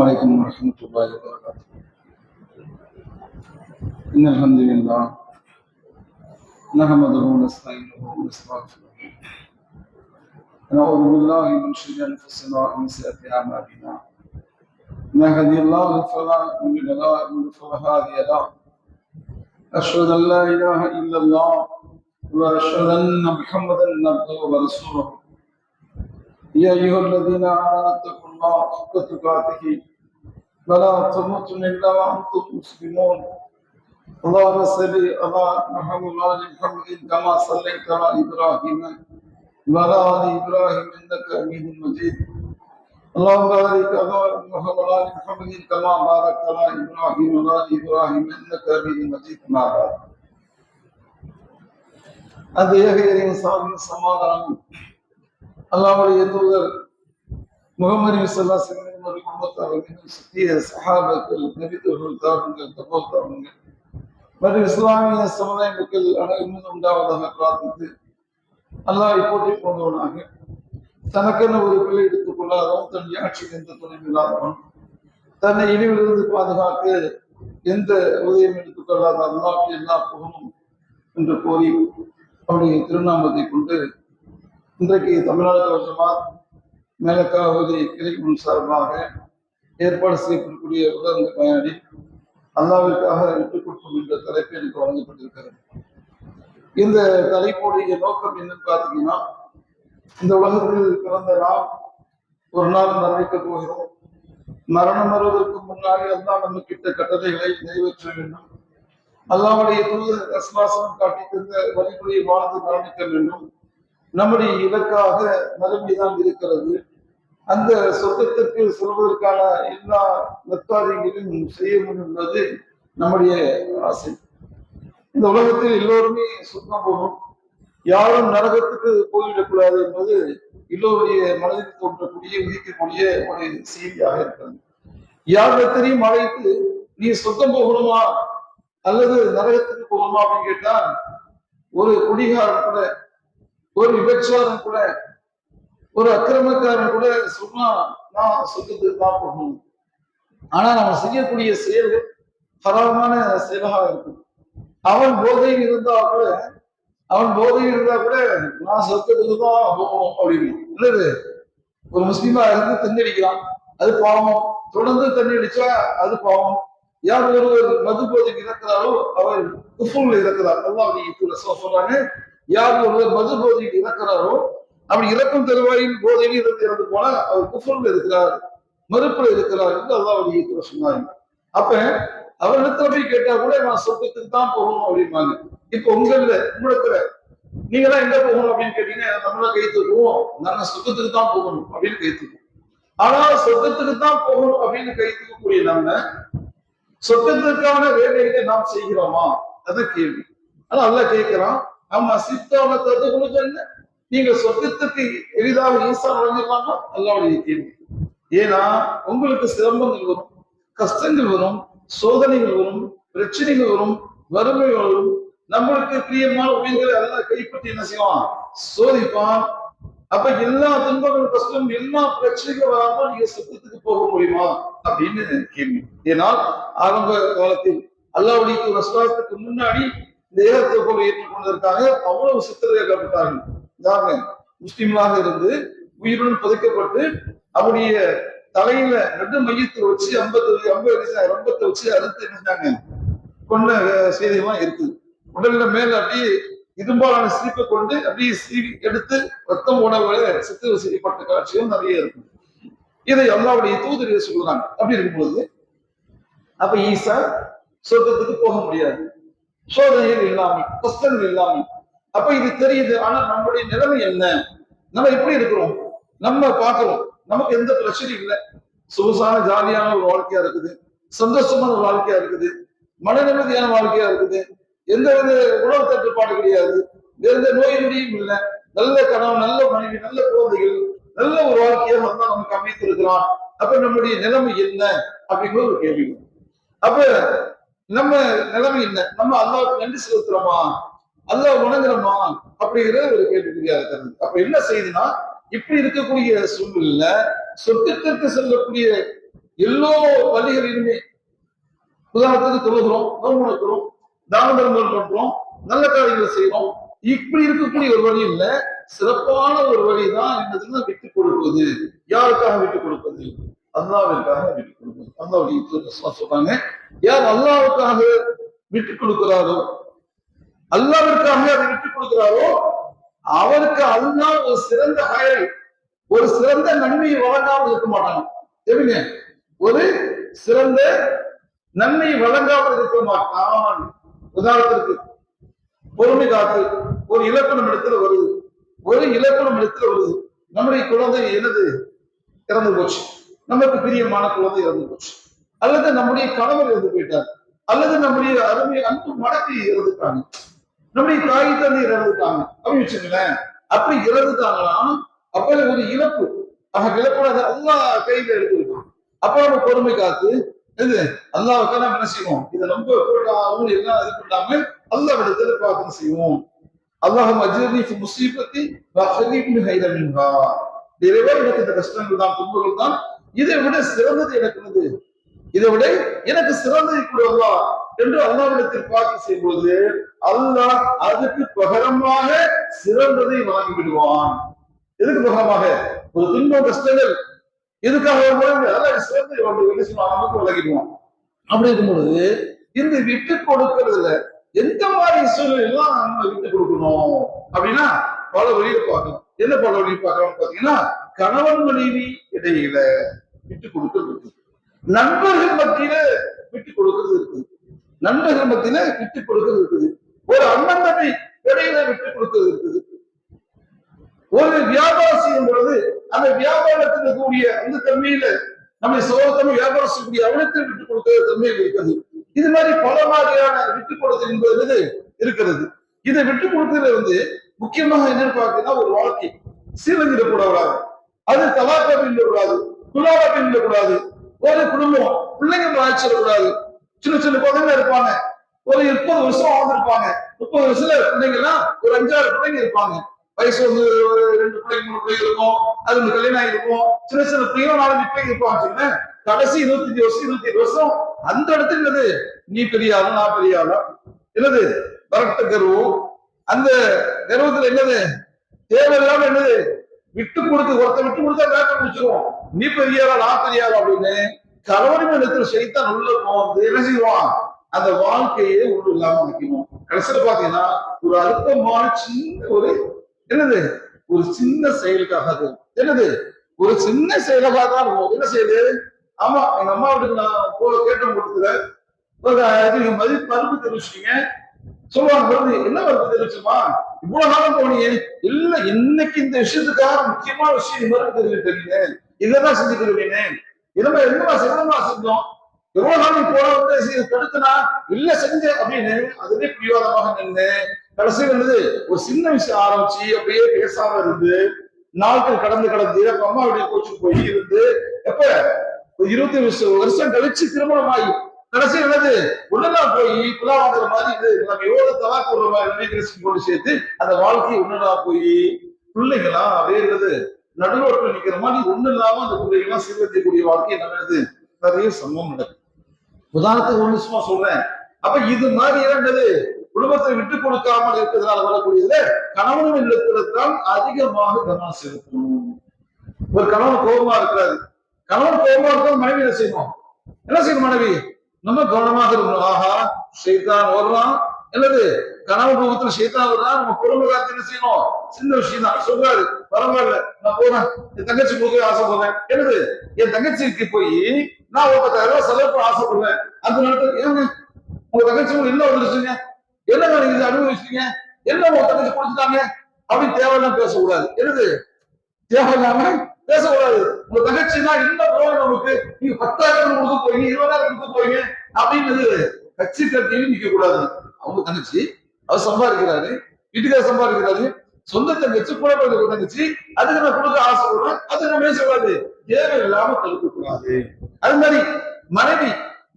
عليكم ورحمة الله وبركاته. إن الحمد لله نحمده ونستعينه ونستغفره ونعوذ بالله من شرور أنفسنا ومن سيئات أعمالنا. من يهده الله فلا مضل له ومن يضلل فلا هادي له. أشهد أن لا إله إلا الله وأشهد أن محمدا عبده ورسوله. يا أيها الذين آمنوا اتقوا الله حق تقاته ولا تموتن إلا وأنتم مسلمون. اللهم صل على محمد وعلى محمد كما صليت على إبراهيم وعلى آل إبراهيم إنك حميد مجيد. اللهم بارك على محمد وعلى محمد كما باركت على إبراهيم وعلى آل إبراهيم إنك حميد مجيد. ما بعد. அந்த ஏகையரின் சார்பின் சமாதானம் அல்லாஹ்வுடைய தூதர் முகமது ஸல்லல்லாஹு அலைஹி வஸல்லம் குடும்பத்தார்கள் சத்திய சஹாபாக்கள் நபித்தோர்கள் தாருங்கள் தபோத்தாருங்கள் மற்றும் இஸ்லாமிய சமுதாய மக்கள் அனைவரும் உண்டாவதாக பிரார்த்தித்து அல்லாஹ் போற்றி கொண்டவனாக தனக்கென ஒரு பிள்ளை எடுத்துக் கொள்ளாதவன் தன் ஆட்சியில் எந்த துணையும் இல்லாதவன் தன்னை இழிவிலிருந்து பாதுகாக்க எந்த உதவியும் எடுத்துக் கொள்ளாத அல்லாஹ்வுக்கு எல்லா புகழும் என்று கோரி அவருடைய திருநாமத்தை கொண்டு இன்றைக்கு தமிழ்நாடு ஜமாத் மேலக்காவதி கிளைக்குழு சார்பாக ஏற்பாடு செய்யப்படக்கூடிய உலக பயணி அல்லாவிற்காக விட்டுக் கொடுக்கும் என்ற தலைப்பு எனக்கு வழங்கப்பட்டிருக்கிறது. இந்த தலைப்புடைய நோக்கம் என்னன்னு பார்த்தீங்கன்னா, இந்த உலகத்தில் பிறந்த நாம் ஒரு நாள் மரணிக்கப் போகிறோம். மரணம் வருவதற்கு முன்னாடி அல்லாஹ் நம்ம கிட்ட கட்டளைகளை நிறைவேற்ற வேண்டும். அல்லாஹ்வுடைய தூதர் அஸ்வாசனம் காட்டி தந்த வழிமுறையை வாழ்ந்து மரணிக்க வேண்டும். நம்முடைய இலக்காக மறுமைதான் இருக்கிறது. அந்த சொர்க்கத்திற்கு சொல்வதற்கான எல்லா நற்காரியங்களையும் செய்ய முடியும் என்பது நம்முடைய ஆசை. இந்த உலகத்தில் எல்லோருமே சொர்க்கம் போகணும், யாரும் நரகத்துக்கு போய்விடக்கூடாது என்பது எல்லோருடைய மனதில் தோன்றக்கூடிய உதிக்கக்கூடிய ஒரு செய்தியாக இருக்கிறது. யாரிடத்திலையும் அழைத்து நீ சொர்க்கம் போகணுமா அல்லது நரகத்துக்கு போகணுமா அப்படின்னு கேட்டா, ஒரு குடிகாரன் கூட, ஒரு விபச்சாரன் கூட, ஒரு அக்கிரமக்காரன் கூட சொன்னா நான் சொர்க்கத்துக்கு தான் போகணும். ஆனா நம்ம செய்யக்கூடிய செயல்கள் ஹராமான செயலாக இருக்கும். அவன் போதையில் இருந்தா கூட நான் சொர்க்கத்துக்கு தான் போகணும் அப்படின்னு இல்லது. ஒரு முஸ்லீமா இருந்து தண்ணி அடிக்கிறான், அது பாவம். தொடர்ந்து தண்ணி அடிச்சா அது பாவம். யார் ஒருவர் மது போதைக்கு இறக்கிறாரோ அவர் குஃப்ருல இறக்கிறார். அல்லாஹ் சொல்றாங்க, யார் ஒருவர் மது போதைக்கு இறக்கிறாரோ அப்படி இறக்கும் தருவாயில் போதையில் இறந்து போனா அவர் குஃப்ருல இருக்கிறார், மறுப்புல இருக்கிறார் என்று அல்லாஹ் சொன்னாங்க. அப்ப அவரிடத்துல போய் கேட்டா கூட நான் சொர்க்கத்துக்கு தான் போகணும் அப்படிம்பாங்க. இப்ப உங்களுக்கு நீங்க தான் எங்க போகணும் அப்படின்னு கேட்டீங்கன்னா, நம்மள கை தூக்குவோம், நாங்க சொர்க்கத்துக்கு தான் போகணும் அப்படின்னு கை தூக்குவோம். ஆனா சொர்க்கத்துக்கு தான் போகணும் அப்படின்னு கை தூக்கக்கூடிய நம்ம சொர்க்கத்திற்கான வேலைகளை நாம் செய்கிறோமா? அதான் கேள்வி. ஆனா அல்லாஹ் கேட்கிறான், ஆமா சித்தான தத்துவம் என்ன, நீங்க சொர்க்கத்துக்கு எளிதாக ஈசா வழங்கலாமா? அல்லாஹ்வுடைய கேள்வி. ஏன்னா உங்களுக்கு சிரமங்கள் வரும், கஷ்டங்கள் வரும், சோதனைகள் வரும், பிரச்சனைகள் வரும், வறுமை வரும். நம்மளுக்கு பிரியமான உயிர்களை அல்லாஹ் கைப்பற்றி என்ன செய்வான்? சோதிப்பான். அப்ப எல்லா துன்பங்களும் கஷ்டம் எல்லா பிரச்சனைகளும் வராமல் நீங்க சொர்க்கத்துக்கு போக முடியுமா அப்படின்னு கேள்வி. ஏன்னால் ஆரம்ப காலத்தில் அல்லாஹ்வுடைய ரசூலுக்கு முன்னாடி இந்த ஏகத்தை போல ஏற்றுக்கொண்டதற்காக அவ்வளவு சித்திரவதைக்கப்பட்டார்கள். யாருங்க? முஸ்லிம்களாக இருந்து உயிருடன் புதைக்கப்பட்டு அவருடைய தலையில ரெண்டு மையத்தில் வச்சு 50 ரம்பத்தை வச்சு அறுத்து இருந்தாங்க கொண்ட செய்தியெல்லாம் இருக்குது. உடல்ல மேல அப்படியே இரும்பாலான சிரிப்பை கொண்டு அப்படியே சீவி எடுத்து ரத்தம் உணவுல சித்திர செய்யப்பட்ட காட்சிகள் நிறைய இருக்கு. இதை அல்லாஹ்வுடைய தூதர் சொல்றாங்க. அப்படி இருக்கும்பொழுது அப்ப ஈசா சொர்க்கத்துக்கு போக முடியாது, சோதனைகள் இல்லாம, கஷ்டங்கள் இல்லாம. அப்ப இது தெரியுது. ஆனா நம்முடைய நிலைமை என்ன? நம்ம எப்படி இருக்கிறோம்? நம்ம பார்க்கிறோம், நமக்கு எந்த பிரச்சனையும் இல்லை, சொகுசான ஜாலியான ஒரு வாழ்க்கையா இருக்குது, சந்தோஷமான ஒரு வாழ்க்கையா இருக்குது, மன நிம்மதியான வாழ்க்கையா இருக்குது, எந்த வித உணவு தட்டுப்பாடு கிடையாது, எந்த நோய் நொடியும் இல்லை, நல்ல கணவன், நல்ல மனைவி, நல்ல குழந்தைகள், நல்ல ஒரு வாழ்க்கையாக தான் நமக்கு அமைத்திருக்கிறான். அப்ப நம்முடைய நிலைமை என்ன அப்படிங்கிற ஒரு கேள்வி. அப்ப நம்ம நிலைமை என்ன? நம்ம அல்லாஹ்வுக்கு நன்றி செலுத்துறோமா, அல்லாஹ் வணங்குறோமா அப்படிங்கிற ஒரு கேள்விக்குறியா இருக்கிறது. அப்ப என்ன செய்யுதுன்னா, இப்படி இருக்கக்கூடிய சூழ்நிலையில சொர்க்கத்திற்கு செல்லக்கூடிய எல்லா வழிகளிலுமே உதாரணத்துக்கு தொழுகிறோம், நோன்பு நடக்கிறோம், தான தர்மங்கள் பண்றோம், நல்ல காரியங்களை செய்யறோம். இப்படி இருக்கக்கூடிய ஒரு வழி இல்ல, சிறப்பான ஒரு வழிதான் என்னதுன்னா விட்டுக் கொடுப்பது. யாருக்காக விட்டுக் கொடுப்பது? அல்லாவிற்காக விட்டுக் கொடுப்பது. அல்லாவுடைய சொல்றாங்க, யார் அல்லாவுக்காக விட்டுக் கொடுக்கிறாரோ, அல்லாவிற்காக அதை விட்டுக் கொடுக்கிறாரோ, அவருக்கு அல்லாஹ் ஒரு சிறந்த ஹயர், ஒரு சிறந்த நன்மையை வழங்காமல் இருக்க மாட்டாங்க. எப்படிங்க? ஒரு சிறந்த நன்மை வழங்காமல் இருக்க மாட்டான். உதாரணத்திற்கு பொறுமை காத்து ஒரு இலக்கணம் இடத்துல வருது, ஒரு இலக்கணம் இடத்துல வருது, நம்முடைய குழந்தை எனது இறந்து போச்சு, நமக்கு பிரியமான குழந்தை இறந்து போச்சு, அல்லது நம்முடைய கணவர் இறந்து போயிட்டார், அல்லது நம்முடைய அருமை அன்பு மடக்கை இறந்துட்டாங்க, நம்முடைய தாய் தந்தை இறந்துட்டாங்க அப்படின்னு வச்சுங்களேன். அப்படி இறந்துட்டாங்கன்னா அப்ப ஒரு இழப்பு, இழப்பு அல்லா கையில எடுத்துருக்கோம். அப்ப நம்ம பொறுமை காத்து இது அல்லாவுக்கு நம்ம என்ன செய்வோம், இதை ரொம்ப அவங்க எல்லாம் இது பண்ணாம அல்லா விடத்துல பிரார்த்தனை செய்வோம். அல்லாஹும் அஜ்ரினி ஃபி முஸீபத்தி வ அஹ்ரிப்னி ஹைரன் மின்ஹா. இறைவா, எனக்கு இந்த கஷ்டங்கள் தான், துன்பங்கள் தான், இதை விட சிறந்தது எனக்கு, இதை விட எனக்கு சிறந்ததை கொடுவா என்று அல்லாஹ்விடத்தில் பிரார்த்தனை செய்யும் பொழுது அல்லாஹ் அதுக்கு பகரமாக சிறந்ததை வழங்கி விடுவான். எதுக்கு பகரமாக? ஒரு துன்பம் கஷ்டங்கள் இதுக்காக சிறந்ததை நமக்கு வழங்கிடுவான். அப்படி இருக்கும் பொழுது இந்த விட்டு கொடுக்கறதுல எந்த மாதிரி சூழ்நிலாம் நம்ம விட்டு கொடுக்கணும் அப்படின்னா பல வழியை பார்க்கணும். என்ன பல வழியை பார்க்கணும் பாத்தீங்கன்னா, கணவன் மனைவி இடையில விட்டு கொடுக்கறது இருக்குது, நண்பர்கள் மத்தியில விட்டு கொடுக்கறது இருக்குது, நண்பர்கள் மத்தியில விட்டு கொடுக்கறது இருக்குது, ஒரு அண்ணன் தம்பி இடையில விட்டு கொடுக்கறது இருக்குது, ஒரு வியாபாரம் செய்யும் பொழுது அந்த வியாபாரத்தில் கூடிய அந்த தன்மையில நம்ம சோதனை வியாபாரம் செய்யக்கூடிய அவனத்தை விட்டு கொடுக்கிற தன்மையில் இருக்கிறது. இது மாதிரி பல மாதிரியான விட்டு கொடுத்தல் என்பது இருக்கிறது. இதை விட்டு கொடுக்கிறது முக்கியமாக என்னன்னு பாத்தீங்கன்னா, ஒரு வாழ்க்கை சீரழிடக்கூடாது, அது தலாக்கம் கூடாது, துலாக்கம் கூடாது, ஒரு குடும்பம் பிள்ளைங்க ஆச்சிடக்கூடாது. சின்ன சின்ன குழந்தைங்க இருப்பாங்க, ஒரு 30 வருஷம் வாழ்ந்துருப்பாங்க, 30 வருஷத்துல பிள்ளைங்க எல்லாம் ஒரு 5-6 பிள்ளைங்க இருப்பாங்க, வயசு வந்து 2 பிள்ளைங்க 3 பிள்ளைங்க இருக்கும், அது கல்யாணம் ஆகிருக்கும், சின்ன சின்ன பிள்ளைங்க 4 பிள்ளைங்க இருப்பாங்க. கடைசி 25 வருஷம் 27 வருஷம் அந்த இடத்துல என்னது, நீ பெரிய ஆளு நான் பெரிய ஆளா என்னது வரட்ட கர்வம், அந்த கர்வத்துல என்னது தேவையில்லாம என்னது விட்டு கொடுத்து ஒருத்த விட்டு கொடுத்தா வேட்டை முடிச்சிருவோம், நீ பெரிய ஆளா நான் பெரிய ஆளா அப்படின்னு கணவன் இடத்துல செய்தான் உள்ள வந்து என்ன செய்வான், அந்த வாழ்க்கையே ஒண்ணு இல்லாம வைக்கணும். கடைசியில பாத்தீங்கன்னா ஒரு அற்பமான சின்ன ஒரு என்னது ஒரு சின்ன செயலுக்காக, என்னது ஒரு சின்ன செயலுக்காக தான் இருக்கும். என்ன செய்யுது, ஆமா எங்க அம்மா வீட்டுக்கு நான் கேட்டம் கொடுத்துல மதிப்பு தெரிவிச்சிட்டீங்க சொல்லுவாங்க, என்ன மறுப்பு தெரிவிச்சுமா இவ்வளவு நாளும் போனீங்க, இல்ல இன்னைக்கு இந்த விஷயத்துக்காக முக்கியமான விஷயம் மறுப்பு தெரிவிக்கிறீங்க, இதெல்லாம் செஞ்சுக்கிறீங்க, இதெல்லாம் என்னமா செஞ்சோம், எவ்வளவு நாள் நீ போன தடுத்துனா இல்ல செஞ்ச அப்படின்னு அதுவே பிடிவாதமாக நின்று கடைசியில் இருந்தது ஒரு சின்ன விஷயம் ஆரம்பிச்சு அப்படியே பேசாம இருந்து நாட்கள் கடந்து அம்மா வீட்டுக்கு கோச்சு போய் இருந்து எப்ப 20 வருஷம் கழிச்சு திருமணம் ஆகி கடைசி என்னது உடனே போய் புலா வாங்குற மாதிரி இது நம்ம எவ்வளவு தவா போடுற மாதிரி கொண்டு சேர்த்து அந்த வாழ்க்கையை உடனே போய் பிள்ளைங்களா அப்படியே இருந்தது நடுவோட்டில் நிக்கிற மாதிரி ஒண்ணு இல்லாம அந்த பிள்ளைங்களாம் சீர்திருத்தக்கூடிய வாழ்க்கையை நடந்தது நிறைய சம்பவம் நடக்கும். உதாரணத்துக்கு ஒண்ணு சும்மா சொல்றேன். அப்ப இது மாதிரி என்னது குடும்பத்தை விட்டு கொடுக்காமல் இருக்கிறதுனால வரக்கூடியதுல கணவனும் இல்லத்தில்தான் அதிகமாக கவனம் செலுத்தணும். ஒரு கணவன் கோபமா இருக்கிறாரு, கணவன் கோபமா இருக்கிறது மனைவி என்ன செய்யணும், என்ன செய்யணும், மனைவி நம்ம கவனமாக இருக்கணும். ஆஹா சைத்தான் வர்றான், என்னது கணவன் கோபத்துல சைத்தான் வர்றான், நம்ம குடும்ப காத்து என்ன செய்யணும், சின்ன விஷயம் தான் சொல்றாரு, பரவாயில்ல நான் போறேன், என் தங்கச்சி கொடுக்க ஆசைப்படுறேன், என்னது என் தங்கச்சிக்கு போய் நான் 10,000 ரூபாய் செலவு பண்ண ஆசைப்படுறேன், அந்த நேரத்தில் ஏங்க உங்க தங்கச்சி என்ன வந்துருச்சுங்க, என்ன நீங்க அனுபவிச்சீங்க, என்ன உங்க தங்கச்சி கொடுத்துட்டாங்க அப்படின்னு தேவையில்லாம பேசக்கூடாது, என்னது தேவையில்லாம பேசக்கூடாது. உங்க தங்கச்சின்னா என்ன போய் நமக்கு நீங்க 10,000 கொடுக்க போறீங்க 20,000 கொடுக்க போறீங்க அப்படின்னு கட்சி கட்டியும் நிக்க கூடாது. அவங்க தங்கச்சி அவர் சம்பாதிக்கிறாரு, வீட்டுக்கார சம்பாதிக்கிறாரு, சொந்த தங்கச்சி புலப்பெயர்ந்த தங்கச்சி, அதுக்கு நான் கொடுக்க ஆசைப்படுறேன், அதுக்கு நான் பேசக்கூடாது, தேவையில்லாம தடுக்க கூடாது. அது மாதிரி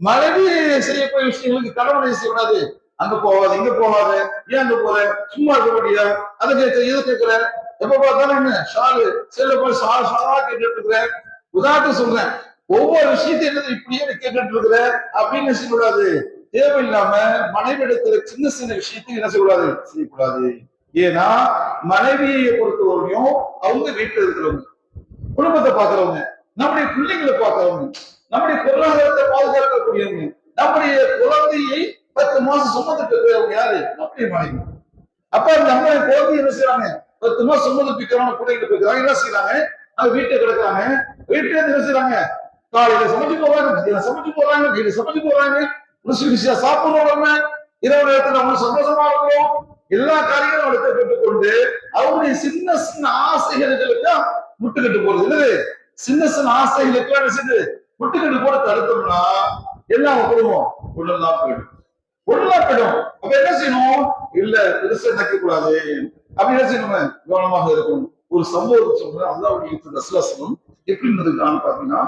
மனைவி செய்யக்கூடிய விஷயங்களுக்கு கணவனை செய்யக்கூடாது, அங்க போவாது இங்க போவாது, ஏன் அங்க போற சும்மா இருக்க முடியா அதை கேட்க இதை கேட்கிற, எப்ப பார்த்தாலும் என்ன ஷாலு செல்ல போய் ஷாலா கேட்டுட்டு இருக்கிறேன். உதாரணத்துக்கு சொல்றேன், ஒவ்வொரு விஷயத்தையும் என்னது இப்படியே கேட்டுட்டு இருக்கிற அப்படின்னு சொல்லக்கூடாது. தேவையில்லாம மனைவி இடத்துல சின்ன சின்ன விஷயத்தையும் என்ன செய்யக்கூடாது. ஏன்னா மனைவியை பொறுத்தவரையும் அவங்க வீட்டுல இருக்கிறவங்க, குடும்பத்தை பாக்குறவங்க, நம்முடைய பிள்ளைங்களை பாக்குறவங்க, நம்முடைய பொருளாதாரத்தை பாதுகாக்கக்கூடியவங்க, நம்முடைய குழந்தையை 10 மாசம் சுமந்துட்டு இருக்கிறவங்க யாரு? நம்முடைய மனைவி. அப்ப நம்ம குழந்தை என்ன செய்யறாங்க? 10 மாசம் சுமந்து பிக்கிறவங்க பிள்ளைங்க போய்க்கிறாங்க, என்ன செய்யறாங்க? அவங்க வீட்டை கிடக்குறாங்க, வீட்டுல என்ன செய்யறாங்க? காலையில சமைச்சு போறாங்க, மத்தியானம் சமைச்சு போறாங்க, வீடு சமைச்சு போறாங்க, ருசி ருசியா சாப்பிடுறோம், இரவு நேரத்துல அவங்க சந்தோஷமா இருக்கிறோம். எல்லா காரியங்களும் அவளுக்கு பெற்றுக்கொண்டு அவருடைய சின்ன சின்ன ஆசைகளுக்கு முட்டுக்கட்டு போறது இல்லது. சின்ன சின்ன ஆசைகளுக்கு என்ன செய்யுது? முட்டுக்கட்டு போட தடுத்தோம்னா எல்லாம் குடும்பம் ஒண்ணுதான் போயிடும், ஒண்ணுதான் போயிடும். அப்ப என்ன செய்யணும்? இல்ல பெருசா நினைக்க கூடாது, அப்படி என்ன செய்யணும்? கவனமாக இருக்கணும். ஒரு சம்பவத்தை சொல்றேன். அல்லாஹ்வுடைய ரசூலுல்லாஹ் எப்படி இருந்திருக்கான்னு பாத்தீங்கன்னா,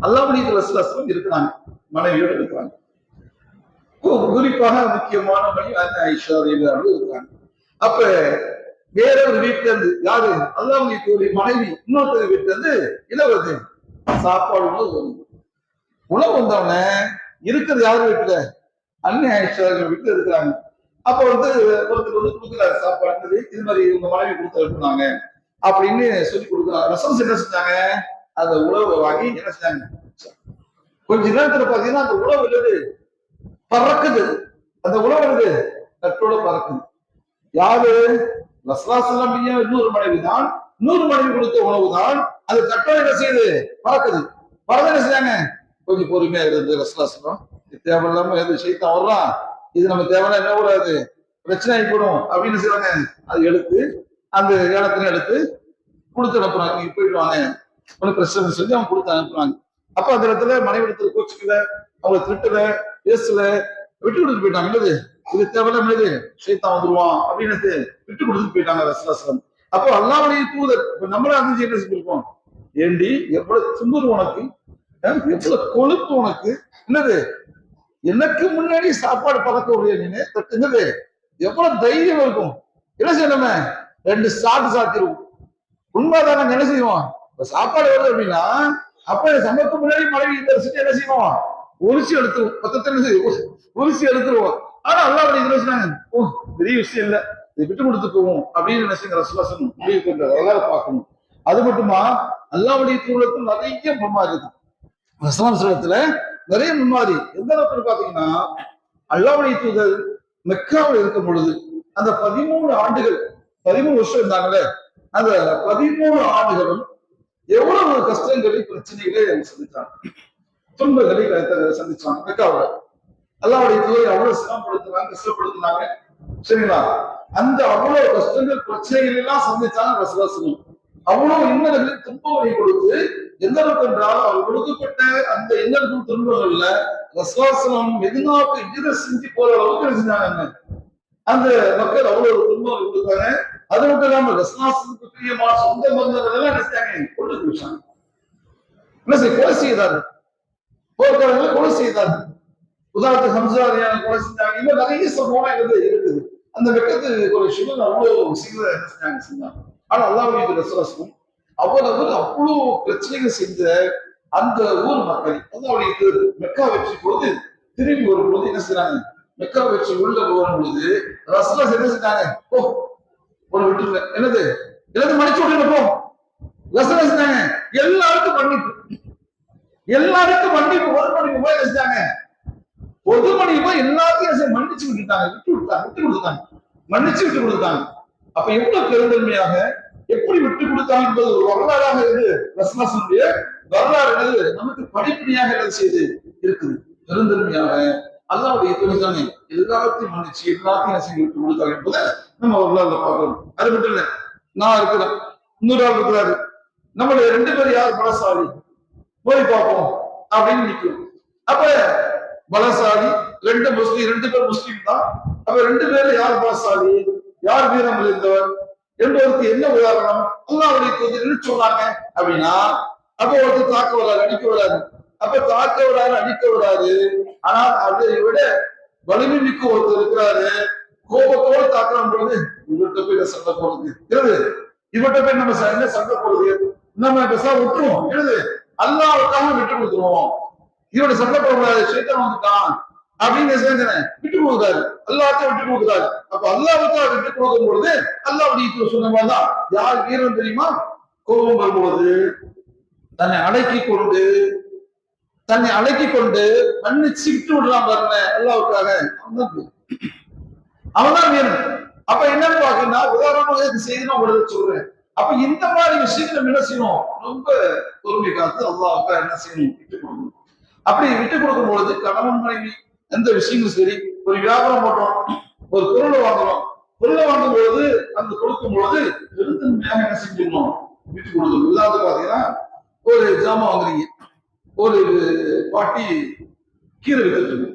அல்லாஹ்வுடைய ரசூலுல்லாஹ் இருக்கிறாங்க, மனைவியோடு இருக்கிறாங்க. குறிப்பாக முக்கியமான பணி ஆயிஷா இருக்காங்க. அப்ப வேற ஒரு வீட்டுல இருந்து யாரு? அல்லாஹ்வுடைய மனைவி இன்னொருத்தர் வீட்டுல இருந்து என்ன வருது? சாப்பாடு உணவு வந்தவன இருக்கிறது யாரு வீட்டுல? அன்னை ஆயிஷா வீட்டுல இருக்கிறாங்க. அப்ப ஒருத்தர் கொடுக்குறாரு சாப்பாடு, இது மாதிரி உங்க மனைவி கொடுத்து அனுப்புனாங்க அப்படின்னு சொல்லி கொடுக்குறாங்க. ரசம் என்ன செஞ்சாங்க? அந்த உணவை வாங்கி என்ன செஞ்சாங்க? கொஞ்ச நேரத்துல பாத்தீங்கன்னா அந்த உணவு இல்லது பறக்குது, அந்த உணவு கட்டோட பறக்குது. யாரு? ரசூலுல்லாஹ் இன்னொரு மனைவி தான், இன்னொரு மனைவி கொடுத்த உணவு தான், அது கட்டோட என்ன செய்யுது? பறக்குது. பறந்து என்ன செய்யாங்க? கொஞ்சம் பொறுமையா இருந்து ரசூலுல்லாஹ் தேவையில்லாம எது சைத்தான் வர்றான், இது நம்ம தேவையில்ல என்ன கூடாது, பிரச்சனை ஆகிப்படும் அப்படின்னு செய்வாங்க. அதை எடுத்து அந்த இடத்துல எடுத்து கொடுத்து அனுப்புறாங்க. நீங்க போயிட்டு வாங்க, ஒன்னும் பிரச்சனை சொல்லி அவங்க கொடுத்து அனுப்புறாங்க. அப்ப அந்த இடத்துல மனைவி இடத்துல கோச்சுக்கல, அவங்க திட்டல, பேசல, விட்டு கொடுத்து போயிட்டாங்க. இல்லது இது தேவையில்ல, இது சைத்தான் வந்துருவான் அப்படின்னு விட்டு கொடுத்துட்டு போயிட்டாங்க ரசூலுல்லாஹ். அப்போ அல்லாஹ்வுடைய தூதர் நம்மள அந்த என்ன செஞ்சிருக்கோம்? ஏண்டி எவ்வளவு துன்புறு உனக்கு, எவ்வளவு கொழுப்பு உனக்கு, என்னது எனக்கு முன்னாடி சாப்பாடு பறக்க உடைய நீங்க என்னது எவ்வளவு தைரியம் இருக்கும். என்ன செய்யணும்? 2 சாத்திருவோம். உண்மைதான் என்ன செய்வோம்? சாப்பாடு வருது அப்படின்னா அப்ப சமைக்க முன்னாடி மனைவி என்ன செய்வோம்? உரிசி எடுத்துருவோம், பக்கத்துல உரிசி எடுத்துருவோம். ஆனா அல்லாஹ்வுடைய சொன்னாங்க, ஓ பெரிய விஷயம் இல்ல, இதை விட்டு கொடுத்து போவோம் அப்படின்னு என்ன ரசூலுல்லாஹ் முடிவு பண்றாரு. எல்லாரும் பார்க்கணும். அது மட்டுமா அல்லாஹ்வுடைய தூதருக்கு நிறைய முன்மாதிரி இருக்கு. ரசூலுல்லாஹ்ல நிறைய முன்மாதிரி. எந்த அளவுக்கு பாத்தீங்கன்னா, அல்லாஹ்வுடைய தூதர் மெக்காவில் இருக்கும் பொழுது அந்த 13 ஆண்டுகள் 13 வருஷம் இருந்தாங்களே, அந்த 13 ஆண்டுகளும் எவ்வளவு கஷ்டங்களை பிரச்சனைகளை சந்திச்சாங்க, துன்பங்களை சந்திச்சாங்க மெக்காவில். அல்லாஹ்வுடைய தூதரை அவ்வளவு சிரமப்படுத்தினாங்க, கஷ்டப்படுத்தினாங்க. சரிங்களா? அந்த அவ்வளவு கஷ்டங்கள் பிரச்சனைகள் எல்லாம் சந்திச்சாங்க ரசூலுல்லாஹ். அவ்வளவு இன்னல்களை துன்பங்களை கொடுத்து எந்த அளவுக்கு என்றால் அவர் கொடுக்கப்பட்ட அந்த இன்னல்கள் துன்பங்கள்ல ரசூலுல்லாஹ் மெதினாவுக்கு ஹிஜ்ரத் செஞ்சு போற அளவுக்கு செஞ்சாங்க. அந்த மக்கள் அவ்வளவு துன்பங்கள் கொடுத்தாங்க. அது மட்டும் இல்லாம ரசூலுல்லாஹ்வுக்கு பிரியமான சொந்த பந்தங்கள் எல்லாம் நினைச்சாங்க கொண்டு போயிட்டாங்க. என்ன செய்ய கொலை செய்தாரு, போர்க்காரங்களை கொலை செய்தாரு. உதாரணத்துக்கு ஹம்சா கொலை செஞ்சாங்க. இன்னும் நிறைய சம்பவம் இருக்குது. அந்த வெக்கத்து ஒரு சிவன் அவ்வளவு விஷயங்களை என்ன செஞ்சாங்க. ஆனா அல்லாஹ்வுடைய ரசூலுல்லாஹ் அவ்வளவு பிரச்சனைகள் செஞ்ச அந்த ஊர் மக்கள் அல்லாஹ்வுடைய மெக்கா வெற்றி போது திரும்பி வரும்போது என்ன செய்றாங்க? மெக்கா வெற்றி உள்ள போகும் பொழுது ரசூலுல்லாஹ் என்ன செஞ்சாங்க? ஓ ஒரு விட்டுருங்க, என்னது மன்னிச்சு விட்டுருங்க போ. ரசூலுல்லாஹ் செஞ்சாங்க எல்லாருக்கும் மன்னிப்பு, எல்லாருக்கும் மன்னிப்பு. ஒரு மன்னிப்பு போய் செஞ்சாங்க, பொது மன்னிப்பு எல்லாத்தையும் மன்னிச்சு விட்டுட்டாங்க, விட்டு கொடுத்தாங்க, மன்னிச்சு விட்டு கொடுத்தாங்க. அப்ப எவ்வளவு பெருந்தன்மையாக எப்படி விட்டு கொடுத்தாங்க என்பது ஒரு வரலாறாக ரசூலுல்லாஹ்வுடைய வரலாறு நமக்கு படிப்படியாக செய்து இருக்குது. பெருந்தன்மையாக அல்லாஹ்வுடைய தூதர் எல்லாத்தையும் மன்னிச்சு எல்லாத்தையும் செஞ்சு விட்டு கொடுத்தாங்க என்பதை நம்ம வரலாறுல பார்க்கணும். அது மட்டும் இல்ல, நான் இருக்கிறேன், இன்னொரு ஆள் இருக்கிறாரு, நம்மளுடைய 2 பேர் யார் பலசாலி போய் பார்ப்போம் அப்படின்னு நிற்கும். அப்ப பலசாலி 2 பேர் முஸ்லீம் தான். அப்ப 2 பேர்ல யார் பலசாலி, யார் வீரம் இருந்தவர் என்பதற்கு என்ன உதாரணம்? அல்லாஹ்வுடைய தூதர் என்ன சொன்னாங்க அப்படின்னா, அப்ப ஒருத்தர் தாக்க வராது, அடிக்க வராது. அப்ப தாக்க வராது, அடிக்க வராது. ஆனால் அதை விட வலிமை மிக்க ஒருத்தர் இருக்கிறாரு, கோபத்தோடு தாக்கலாம் பொழுது இவர்கிட்ட போய் சண்டை போடுறது, இவர்கிட்ட போய் நம்ம என்ன சண்டை போடுறது, நம்ம பெருசா விட்டுருவோம். எழுது அல்லாவுக்காக விட்டு கொடுத்துருவோம். இவனை சட்டப்படக்கூடாது, சைத்தான் வந்துட்டான் அப்படின்னு விட்டு கொடுக்குறாரு, அல்லாத்தையும் விட்டு கொடுக்குறாரு. அப்ப அல்லாவுக்காக விட்டு கொடுக்கும் பொழுது அல்லாவுடைய சொன்ன மாதிரிதான் யார் வீரன் தெரியுமா? கோபம் வரும்பொழுது தன்னை அடக்கி கொண்டு மன்னிச்சு விட்டு விடலாம் பாருங்க அல்லாவுக்காக, அவன்தான் வீரன். அப்ப என்னன்னு பாத்தீங்கன்னா உதாரணமாக இது செய்தி நான் உங்களுக்கு சொல்றேன். அப்ப இந்த மாதிரி விஷயத்துல என்ன செய்யணும்? ரொம்ப பொறுமை காத்து அல்லாவுக்காக என்ன செய்யணும்? விட்டு கொடுக்கணும். அப்படி விட்டு கொடுக்கும் பொழுது கணவன் மனைவி எந்த விஷயங்களும் சரி, ஒரு வியாபாரம் போட்டோம், ஒரு பொருளை வாங்குறோம், பொருளை வாங்கும் பொழுது அந்த கொடுக்கும் பொழுது பெருந்தன்மையாக என்ன செஞ்சிடணும்? விட்டு கொடுக்கணும். இல்லாத பாத்தீங்கன்னா ஒரு ஜாமான் வாங்குறீங்க, ஒரு பாட்டி கீரை வித்துட்டு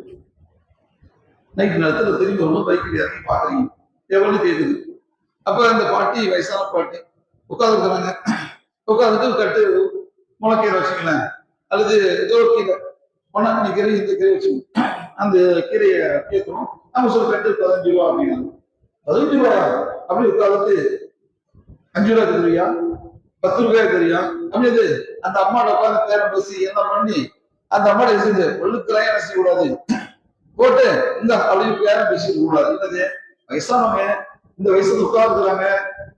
நைட்டு நேரத்துல திரும்பி வரும்போது பைக்கில் இறங்கி பாக்குறீங்க, எவ்வளவு கேக்குது. அப்ப அந்த பாட்டி வயசான பாட்டி உட்காந்துருக்குறாங்க, உட்காந்துட்டு கட்டு முளைக்கீரை வச்சுக்கலாம், அல்லது ஏதோ கீரை பொன்னாங்கண்ணி கீரை, இந்த கீரை வச்சுக்கணும். அந்த கீரையை கேட்கணும். நம்ம சொல்ல கட்டு 15 ரூபா அப்படின்னா 15 ரூபாயா அப்படி உட்காந்துட்டு 5 ரூபாய் தெரியா, 10 ரூபாய் தெரியா அப்படின்னு அந்த அம்மாவோட உட்காந்து பேரம் பேசி என்ன பண்ணி அந்த அம்மாவோட செஞ்சு ஒழுக்கெல்லாம் என்ன செய்யக்கூடாது, போட்டு இந்த அப்படின்னு பேரம் பேசிக்க கூடாது. என்னது வயசானவங்க இந்த வயசுல உட்கார்ந்துறாங்க,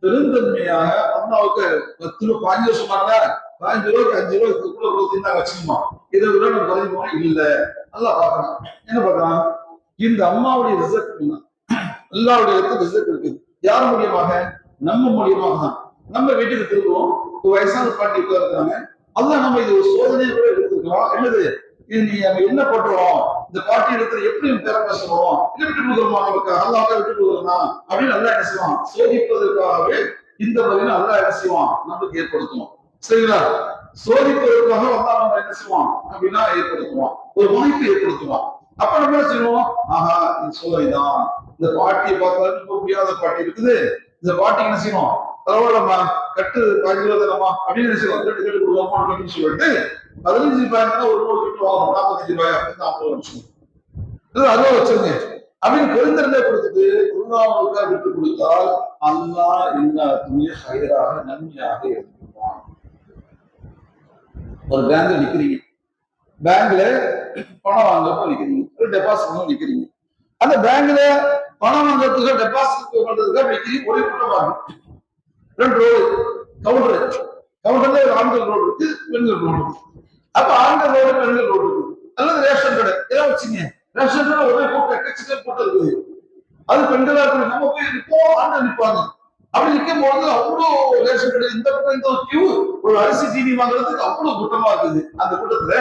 பெருந்தன்மையாக அம்மாவுக்கு 10 ரூபாய் 15 வருஷம் 15 ரூபாய்க்கு 5 ரூபாய்க்கு கூட கொடுத்தீங்கன்னா வச்சுக்குமா, 20 ரூபாய் நம்ம பதிவு போனா இல்ல. நல்லா பாக்கலாம், என்ன பாக்கலாம், இந்த அம்மாவுடைய ரிசல்ட் அல்லாவுடைய ரிசல்ட் இருக்குது. யார் மூலியமாக? நம்ம மூலியமாக தான். நம்ம வீட்டுக்கு திரும்புவோம், ஒரு வயசான பாட்டி உட்கார்ந்துருக்காங்க, அதான் நம்ம இது ஒரு சோதனையை கூட எடுத்துருக்கலாம். என்னது இது, நீ நம்ம என்ன பண்றோம், இந்த பாட்டி இடத்துல எப்படி பேர பேசுறோம், இல்லை விட்டு கொடுக்குறோமா, நமக்கு அல்லாவுக்காக விட்டு கொடுக்குறோமா அப்படின்னு நல்லா என்ன செய்வான், சோதிப்பதற்காகவே இந்த வகையில் நல்லா என்ன செய்வான், நம்மளுக்கு ஏற்படுத்துவோம். சரிங்களா? சோதிப்பதற்காக வந்தா நம்ம என்ன செய்வோம் அப்படின்னா ஏற்படுத்துவோம், ஒரு வாய்ப்பு ஏற்படுத்துவோம். அப்ப நம்ம என்ன செய்வோம், ஆஹா இது சோதனைதான், இந்த பாட்டியை பார்த்தாலும் முடியாத பாட்டி இருக்குது, இந்த பாட்டிக்கு என்ன செய்வோம், பரவாயில்லம்மா கட்டு 15 ரூபா தரமா அப்படின்னு என்ன செய்வோம், கட்டு கொடுக்கலாமா அப்படின்னு சொல்லிட்டு 15 ரூபாய்க்கு ஒரு நூறு கட்டு வாங்கணும், 45 ரூபாய் அப்படின்னு 40 வருஷம் அதுவும் வச்சிருங்க அப்படின்னு பெருந்தன்மை கொடுத்துட்டு குருநாவுக்காக விட்டு கொடுத்தால் அல்லாஹ் எல்லாத்துமே ஹைராக நன்மையாக எடுத்துக்குவான். ஒரு பேங்க்ல நிக்கிறீங்க, பேங்க்ல பணம் வாங்கப்போ நிக்கிறீங்க, ஒரு டெபாசிட் நிக்கிறீங்க, அந்த பேங்க்ல பணம் வாங்கறதுக்கு டெபாசிட் பண்றதுக்காக நிக்கிறீங்க, ஒரே கூட்டமா இருக்கு, 2 ரோடு கவுண்டர்ல ஒரு ஆண்கள் ரோடு இருக்கு, பெண்கள் ரோடு இருக்கு. அப்ப ஆண்கள் ரோடு பெண்கள் ரோடு இருக்கு, அல்லது ரேஷன் கடை ஏதாவது வச்சுங்க, ரேஷன் கடை ஒரே கூட்டம் எக்கச்சக்க கூட்டம் இருக்குது, அது பெண்களா இருக்கு, நம்ம போய் நிற்போம், ஆண்கள் நிற்பாங்க. அப்படி நிற்கும் போது அவ்வளவு ரேஷன் கடை இந்த பக்கம் இந்த கியூ, ஒரு அரிசி சீனி வாங்குறதுக்கு அவ்வளவு கூட்டமா இருக்குது. அந்த கூட்டத்துல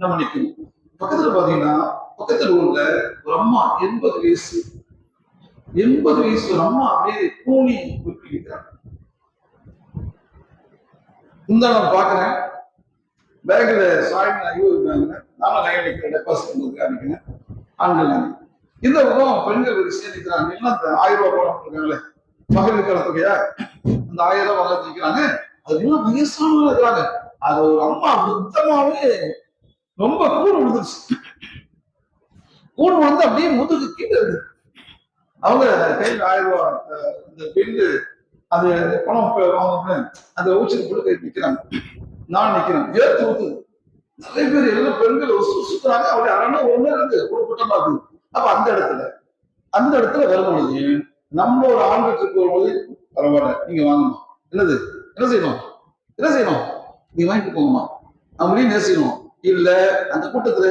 நம்ம நிக்கணும். பக்கத்துல பாத்தீங்கன்னா பக்கத்துல உள்ள ஒரு அம்மா 80 வயசு ஒரு அம்மா அப்படியே கூணி குறிப்பிட்டாங்க. இந்த நான் பாக்குறேன் பேங்க்ல சாயின் இருக்காங்க, நானும் லைன் நிக்கிறேன், டெபாசிட் பண்ணுறதுக்காக நிக்கிறேன், ஆண்கள் இந்த பக்கம் பெண்கள் வரிசையா நிக்கிறாங்க. எல்லாம் அந்த 1000 ரூபாய் பணம் இருக்காங்களே மகளிர் தொகையா, அந்த 1000 ரூபாய் வாங்க நிக்கிறாங்க. அது எல்லாம் வயசானவங்க இருக்கிறாங்க. அது ஒரு அம்மா சுத்தமாவே ரொம்ப கூடு விழுந்துருச்சு, கூடு விழுந்து அப்படியே முதுகு கீழே இருக்கு. அவங்க கையில் 1000 ரூபாய் இந்த பெண்ணு அது பணம் வாங்க அந்த ஊச்சிக்கு போட்டு கை நிக்கிறாங்க, நான் நிக்கிறேன், ஏற்று ஊத்துது. நிறைய பேர் எல்லாம் பெண்கள் சுத்துறாங்க, அவருடைய அரணா ஒண்ணு இருக்கு, ஒரு கூட்டமா இருக்கு. அப்ப அந்த இடத்துல வரும்பொழுது நம்ம ஒரு ஆண்களுக்கு வரும்போது பரவாயில்ல நீங்க வாங்கணும், என்ன செய்யணும் நீங்க வாங்கிட்டு போங்கம்மா அப்படின்னு என்ன செய்யணும். இல்ல அந்த கூட்டத்துல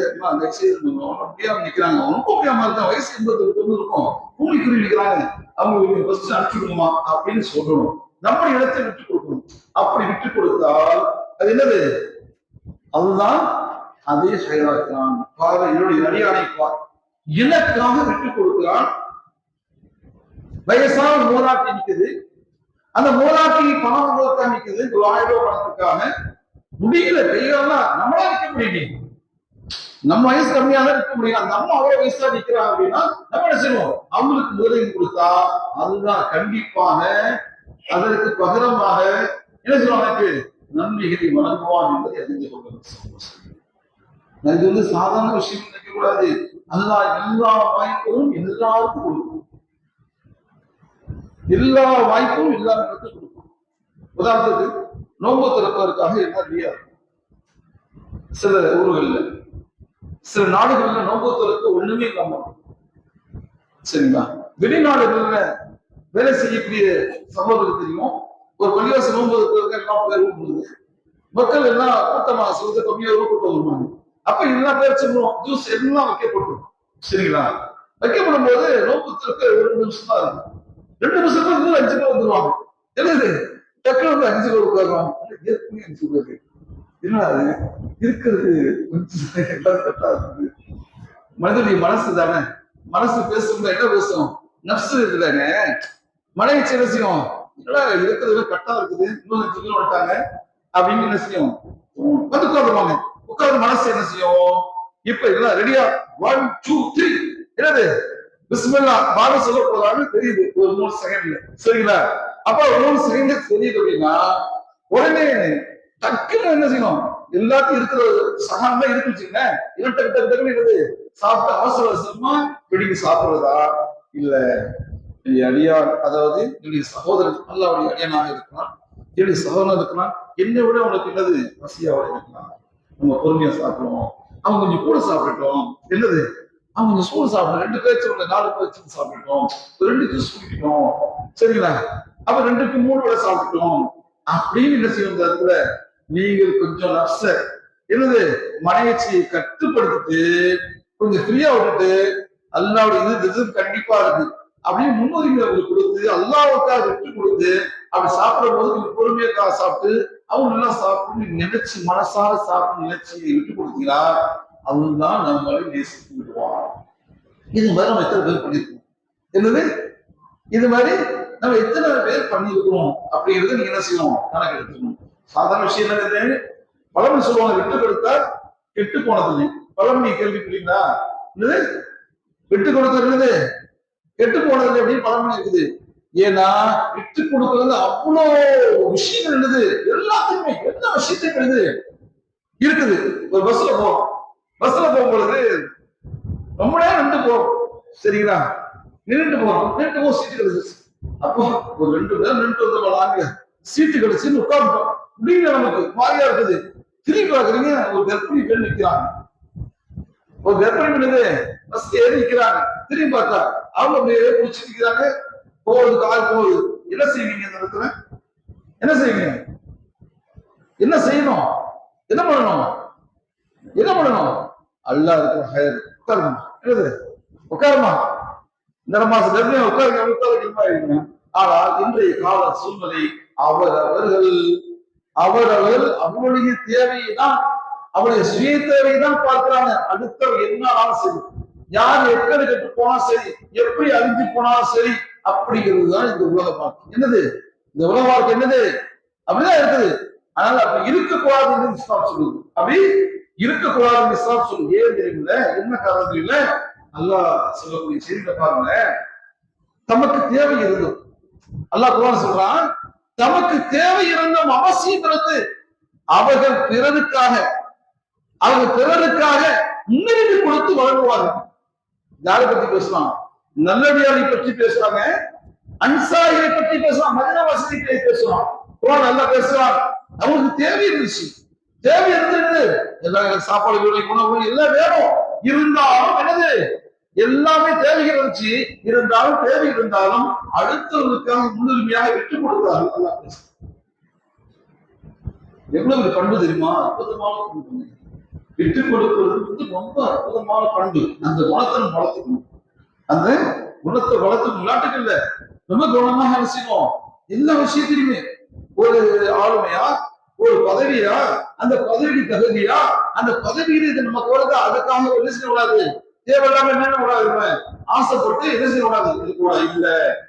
முடியாம நிக்கிறாங்க, ரொம்ப முடியாம இருக்க, வயசு 80 இருக்கும், கூலிக்குறி நிக்கிறாங்க, அவங்களுக்கு ஃபர்ஸ்ட் அனுப்பிச்சுடுமா அப்படின்னு சொல்லணும். நம்ம இடத்தை விட்டு கொடுக்கணும். அப்படி விட்டு கொடுத்தால் அது என்னது, அதுதான் அதே செயலாக்கிறான். என்னுடைய அடியானை இலக்காக விட்டு கொடுக்கிறான். வயசான மூலாட்டி நிக்குது, அந்த மூலாட்டி பணம் வாங்குவதற்காக நிக்குது, 1000 ரூபாய் பணத்துக்காக முடியல, கையெல்லாம் நம்மளா நிக்க முடியும், நம்ம வயசு கம்மியாக நிற்க முடியும். அந்த அம்மா அவ்வளவு வயசா நிக்கிறாங்க அப்படின்னா நம்ம என்ன செய்வோம், அவங்களுக்கு முதலீடு கொடுத்தா அதுதான் கண்டிப்பாக அதற்கு பகரமாக என்ன சொல்லுவாங்க, நன்மைகளை வழங்குவான் என்பதை அறிந்து கொள்ளணும். இது சாதாரண விஷயம் நினைக்க கூடாது. அல்லாஹ் எல்லா வாய்ப்பும் எல்லாருக்கும் கொடுக்கும், எல்லா வாய்ப்பும் எல்லா இடத்துக்கும் கொடுக்கும். உதாரணத்துக்கு நோன்பு திறப்பதற்காக என்ன இல்லையா, சில ஊர்கள்ல, சில நாடுகள்ல நோக்கத்திற்கு ஒண்ணுமே இல்லாம, சரிங்களா? வெளிநாடுகள்ல வேலை செய்யக்கூடிய சகோதரர் தெரியும், ஒரு பள்ளிவாசல் நோன்பு எல்லாம் போகுது, மக்கள் எல்லாம் கூட்டமா சொல்றது கம்மியாக கூட்டம் வருவாங்க. அப்ப எல்லா பேர் சொல்லுவோம், ஜூஸ் எல்லாம் வைக்கப்படும், சரிங்களா? வைக்கப்படும் போது நோக்கத்திற்கு 2 நிமிஷம் தான் இருக்கும். 2 நிமிஷத்துல இன்னும் 5 பேர் வந்துருவாங்க. என்னது டக்குனு வந்து 5 பேர் உட்காருவாங்க. 5 பேர் என்ன இருக்கிறது கொஞ்சம் மனிதனுடைய மனசு தானே, மனசு பேசுறது என்ன பேசும், நப்சு இருக்குதாங்க. மனைவி என்ன செய்யும், இருக்கிறது கட்டா இருக்குது, இன்னும் 5 பேர் வந்துட்டாங்க அப்படின்னு என்ன செய்யும், வந்து உட்காந்துருவாங்க. உட்கார்ந்து மனசு என்ன செய்யும், இப்ப எல்லாம் ரெடியா 1 2 3 என்னது பிஸ்மில்லா பாட சொல்ல போறான்னு தெரியுது ஒரு 3 செகண்ட்ல, சரிங்களா? அப்ப 3 செகண்ட்ல தெரியுது அப்படின்னா உடனே டக்குன்னு என்ன செய்யணும், எல்லாத்தையும் இருக்கிற சகாம இருக்குச்சுங்க, என்னது சாப்பிட்டு அவசர அவசரமா பிடிக்க சாப்பிடுறதா இல்ல அடியார், அதாவது என்னுடைய சகோதரன் அல்லாவுடைய அடியானாக இருக்கலாம், என்னுடைய சகோதரன் இருக்கலாம், என்னை விட அவனுக்கு என்னது பசியாவோட இருக்கலாம், நம்ம பொறுமையா சாப்பிடுவோம், அவங்க கொஞ்சம் கூட சாப்பிடட்டும், என்னது அவங்க கொஞ்சம் ஸ்கூல் சாப்பிடணும், 2 பேர் 4 பேர் சாப்பிட்டோம், 2 ஜூஸ் குடிக்கணும், சரிங்களா? அப்ப 2க்கு 3 வேளை சாப்பிட்டோம் அப்படின்னு என்ன செய்யும், நீங்கள் கொஞ்சம் நப்ச என்னது மனைவியை கட்டுப்படுத்திட்டு கொஞ்சம் ஃப்ரீயா விட்டுட்டு அல்லாவுடைய இது கண்டிப்பா இருக்கு அப்படின்னு முன்னுரிமை அவங்களுக்கு கொடுத்து அல்லாவுக்காக விட்டு கொடுத்து அப்படி சாப்பிடும் போது கொஞ்சம் பொறுமையா சாப்பிட்டு அவங்க நல்லா சாப்பிட்டு நினைச்சு மனசார சாப்பிட்டு நினைச்சு விட்டு கொடுத்தீங்களா, அவன் தான் நம்மளை நேசித்து விடுவான். இது மாதிரி நம்ம எத்தனை பேர் பண்ணிருக்கோம், என்னது இது மாதிரி நம்ம எத்தனை பேர் பண்ணிருக்கிறோம் அப்படிங்கிறது நீங்க என்ன செய்யணும், கணக்கு எடுத்துக்கணும். சாதாரண விஷயம் என்னது, பழமொழி சொல்லுவாங்க, விட்டு கொடுத்தா கெட்டு போனது. பழமொழி கேள்விப்பட்டீங்களா? விட்டு கொடுத்தது கெட்டு போனது அப்படின்னு பழமொழி இருக்குது. ஏன்னா விட்டு கொடுக்கறது அவ்வளவு விஷயங்கள் இருக்குது, எல்லாத்தையுமே எல்லா விஷயத்தையும் இருக்குது. ஒரு பஸ்ல போகும்பொழுது ரொம்ப நேரம் நின்று போறோம், சரிங்களா? நின்றுட்டு போறோம் சீட்டு கிடைச்சிச்சு. அப்போ ஒரு 2 பேர் நின்று வந்தாங்க, சீட்டு கிடைச்சுன்னு உட்கார்ந்துட்டோம். முடியல, நமக்கு மாறியா இருக்குது. திரும்பி பாக்குறீங்க, ஒரு கர்ப்பிணி பெண் நிக்கிறாங்க, ஒரு கர்ப்பிணி பெண் பஸ் ஏறி நிக்கிறாங்க. திரும்பி பார்த்தா அவங்க அப்படியே குடிச்சு நிக்கிறாங்க, போகுது கால் போகுது. என்ன செய்வீங்க இந்த இடத்துல, என்ன செய்வீங்க, என்ன செய்யணும், என்ன பண்ணணும், என்ன பண்ணணும்? அல்லா இருக்கிற உட்காருமா, என்னது உட்காருமா, இந்த மாசம் கர்ப்பிணியா உட்காருங்க. ஆனால் இன்றைய கால சூழ்நிலை அவரவர்கள் அவருடைய தேவையை தான், அவருடைய சுய தேவையை தான் பார்க்கிறாங்க. அடுத்தவர் என்ன ஆனாலும் சரி, யார் எக்கடு கெட்டு போனா சரி, எப்படி அழிஞ்சு போனாலும் சரி, அப்படிங்கிறது தான் இந்த உலக வாழ்க்கை. என்னது இந்த உலக வாழ்க்கை, என்னது அப்படிதான் இருக்குது. அதனால அப்படி இருக்கக்கூடாதுன்னு இஸ்லாம் சொல்லுது, அப்படி இருக்கக்கூடாதுன்னு இஸ்லாம் சொல்லுது. ஏன் தெரியுமில்ல, என்ன காரணம் தெரியல, அல்லாஹ் சொல்லக்கூடிய செய்தியில பாருங்க, தமக்கு தேவை இருந்தும் அல்லாஹ் குர்ஆன் சொல்றான், தமக்கு தேவை இருந்தும் அவசியம் இருந்து அவர்கள் பிறருக்காக முன்னுரிமை கொடுத்து வழங்குவார்கள். யாரை பத்தி பேசலாம், நல்லடியாரை பற்றி பேசுறாங்க, அன்சாரியை பற்றி பேசலாம், மதினா வசதிகளை பேசலாம். குர்ஆன் நல்லா பேசுறான். அவங்களுக்கு தேவை இருந்துச்சு, தேவை இருந்தது, எல்லா சாப்பாடு உணவு எல்லாம் வேணும், இருந்தாலும் என்னது எல்லாமே தேவைகள் இருந்துச்சு, தேவை இருந்தாலும் அடுத்தவர்களுக்காக முன்னுரிமையாக விட்டு கொடுத்தார்கள். நல்லா பேச எவ்வளவு பண்பு தெரியுமா, அற்புதமான பண்பு. விட்டு கொடுக்கிறது ரொம்ப அற்புதமான பண்பு. அந்த குணத்தை நம்ம வளர்த்துக்கணும், அந்த குணத்தை வளர்த்துக்கணும். நாட்டுக்கல்ல ரொம்ப கவனமாக செய்யணும். எல்லா விஷயத்திலுமே ஒரு ஆளுமையா, ஒரு பதவியா, அந்த பதவிக்கு தகுதியா, அந்த பதவியில் இது நமக்கு வருது, அதுக்காக என்ன செய்யக்கூடாது, தேவையில்லாம என்ன கூடாது, ஆசைப்பட்டு என்ன செய்யக்கூடாது, இது கூட இல்ல.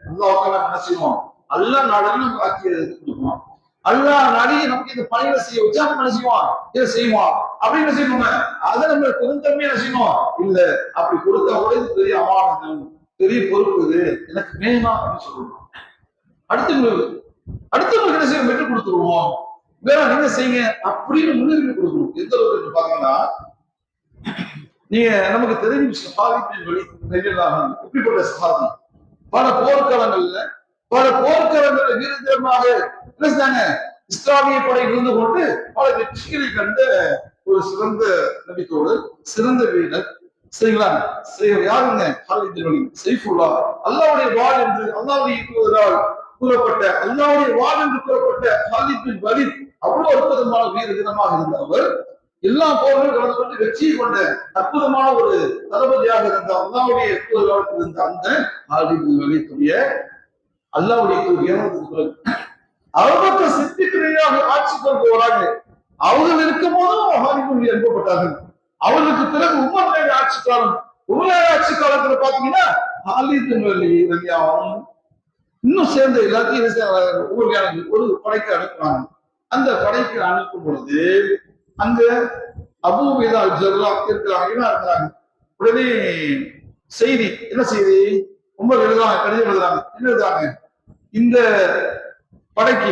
அல்லாஹ் என்ன செய்வோம், அல்லாஹ் நாடுன்னு நமக்கு ஆக்கிய கொடுக்கணும். அல்லாஹ் நாடி நமக்கு இந்த பணிகளை செய்ய வச்சா நம்ம என்ன செய்வோம், இதை செய்வோம் அப்படின்னு என்ன செய்யணுங்க, அதை நம்ம பெருந்தன்மையா என்ன செய்யணும் இல்ல, அப்படி கொடுத்தா கூட இது பெரிய அமானம், பெரிய பொறுப்பு, இது எனக்கு வேணாம் அப்படின்னு சொல்லணும். அடுத்தவங்களுக்கு என்ன செய்ய விட்டு கொடுத்துருவோம், வேற நீங்க செய்யுங்க அப்படின்னு முன்னுரிமை கொடுக்கணும். எந்த அளவுக்கு பாத்தீங்கன்னா, நீங்க நமக்கு தெரிஞ்ச சஹாபியின் வழி எப்படிப்பட்ட சஹாபி, பல போர்க்களங்கள்ல வீரதீரமாக இஸ்லாமிய படை இருந்து கொண்டு பல வெற்றிகளை கண்டு ஒரு சிறந்த நபித்தோடு சிறந்த வீரர். சரிங்களா? யாருங்க? சைஃபுல்லா, அல்லாவுடைய வாள் என்று அல்லாவுடைய கூறப்பட்ட அல்லாவுடைய வாள் என்று கூறப்பட்ட ஹாலித் பின் வலீத் அவ்வளவு அற்புதமான வீர தினமாக இருந்த அவர் எல்லா போர்களும் கலந்து கொண்டு வெற்றியை கொண்ட அற்புதமான ஒரு தளபதியாக இருந்த அல்லாவுடைய காலத்தில் இருந்த அந்த ஹாலித் பின் வலீத்துடைய அல்லாவுடைய அவருக்கு சித்திக்கிறையாக ஆட்சி கொண்டு வராங்க. அவர்கள் இருக்கும் போதும் ஹாலித் அனுப்பப்பட்டார்கள். அவர்களுக்கு பிறகு உமர் ஆட்சி காலம், உமர் ஆட்சி காலத்துல பாத்தீங்கன்னா ஹாலித் இன்னும் சேர்ந்த எல்லாத்தையும் ஒரு படைக்கு அனுப்புறாங்க. அந்த படைக்கு அனுப்பும் பொழுது அங்க அபூ உபைதா அல் ஜர்ராஹ் இருக்கிறாங்க. உடனே செய்தி என்ன செய்தி? உமர் எழுதுறாங்க, கடிதம் எழுதுறாங்க. என்ன எழுதுறாங்க? இந்த படைக்கு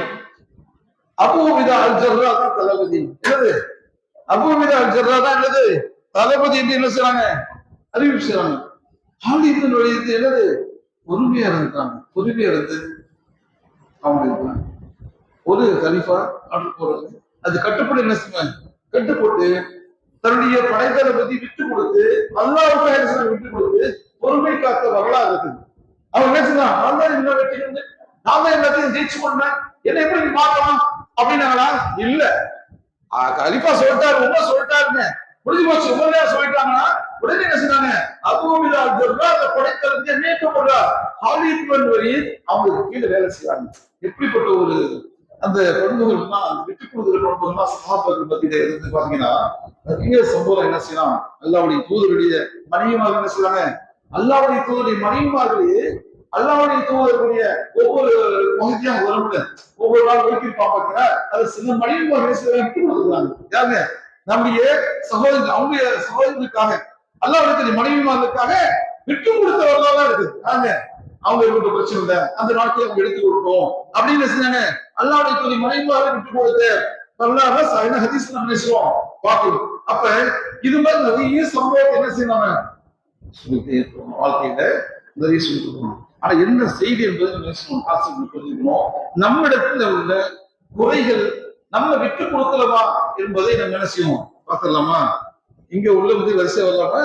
அபூ உபைதா அல் ஜர்ராஹ் தான் தளபதி. என்னது? அபூ உபைதா அல் ஜர்ராஹ் தான் என்னது தளபதி என்று என்ன செய்றாங்க? அறிவிச்சாங்க. ஹாலித் பின் வலீத் என்னது பொறுமையா இருக்காங்க. பொறுமையா இருந்து அவங்க இருக்காங்க. ஒரு கலீஃபா ஆர்டர் போறது, அது கட்டுப்படி என்ன செய்வாங்க? கட்டுப்பட்டு தன்னுடைய படைத்தளபதி விட்டு கொடுத்து அல்லாஹ்வுக்காக விட்டு கொடுத்து பொறுமை காத்த வரலாறு இருக்குது. அவன் என்ன செய்வான்? நான் தான் என்ன வெற்றி வந்து நான் தான் எல்லாத்தையும் ஜெயிச்சு கொண்டேன், என்ன எப்படி மாற்றலாம் அப்படின்னாங்களா? இல்ல, கலீஃபா சொல்லிட்டாரு, உமர் சொல்லிட்டாருன்னு முடிஞ்சு போச்சு. உமர்யா சொல்லிட்டாங்கன்னா உடனே என்ன செய்றாங்க? அபூ உபைதா அல் ஜர்ராஹ் அந்த படைத்தளபதியை நீக்கப்படுறார். ஹாலித் பின் வலீத் அவங்களுக்கு கீழே வேலை செய்றாங்க. எப்படிப்பட்ட ஒரு அந்த பண்புகள்னா, அந்த விட்டு கொடுக்குற பண்புகள்னா சஹாபாக்கள் மத்தியில இருந்து பாத்தீங்கன்னா நிறைய சம்பவம் என்ன செய்யலாம்? அல்லாவுடைய தூதருடைய மனைவிமார்கள் என்ன செய்றாங்க? அல்லாவுடைய தூதருடைய மனைவிமார்களே அல்லாவுடைய தூதருடைய ஒவ்வொரு பகுதியாக வரும்ல, ஒவ்வொரு நாள் வைத்திருப்பாங்க. அது சில மனைவிமார்கள் விட்டு கொடுக்குறாங்க. யாருங்க? நம்முடைய சகோதரர், அவங்களுடைய சகோதரர்களுக்காக அல்லாவுடைய மனைவிமார்களுக்காக விட்டு கொடுத்தவர்களா தான் இருக்குது. அவங்க இருக்க பிரச்சனை இல்லை, அந்த நாட்களை அவங்க எடுத்து கொடுப்போம் அப்படின்னு செஞ்சாங்க. அல்லாவுடைய துணை மனைவியாக விட்டு கொடுத்து ஹதீஸ் நம்ம நினைச்சோம் பார்க்கணும். அப்ப இது மாதிரி நிறைய சம்பவத்தை என்ன செய்யணும்? சொல்லிட்டே இருக்கணும், வாழ்க்கையில நிறைய சொல்லிட்டு இருக்கணும். ஆனா என்ன செய்தி என்பதை புரிஞ்சுக்கணும். நம்ம இடத்துல உள்ள குறைகள் நம்ம விட்டு கொடுக்கலாமா என்பதை நம்ம என்ன செய்யணும் பார்க்கலாமா? இங்க உள்ள வந்து வரிசை வரலாமா?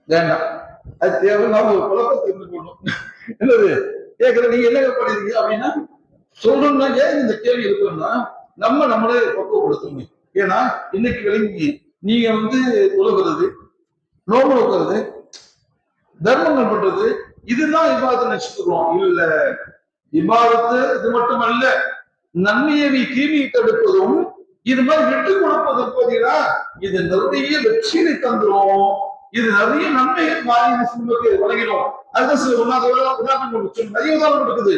வேண்டாம், அது தேவையில்லாம ஒரு குழப்பத்தை தெரிஞ்சுக்கணும். என்னது கேட்கற நீங்க என்ன பண்ணிருக்கீங்க அப்படின்னா சொல்லணும்னா, ஏன் இந்த கேள்வி இருக்குன்னா நம்மளே பக்குவப்படுத்தணும். ஏன்னா இன்னைக்கு விளங்கி நீங்க வந்து உலகிறது, நோம்பு வைக்கிறது, தர்மங்கள் பண்றது, இதுதான் இபாதத்தை நினைச்சுக்கிறோம். இல்ல, இபாதத்து இது மட்டுமல்ல, நன்மையை தீமையை தடுப்பதும் இது மாதிரி விட்டு கொடுப்பது பார்த்தீங்கன்னா இது நிறைய வெற்றியை தந்துரும். இது நிறைய நன்மைகள் மாறி வழங்கிடும். அதுதான் சில உதாரணங்கள் நிறைய உதாரணம் இருக்குது.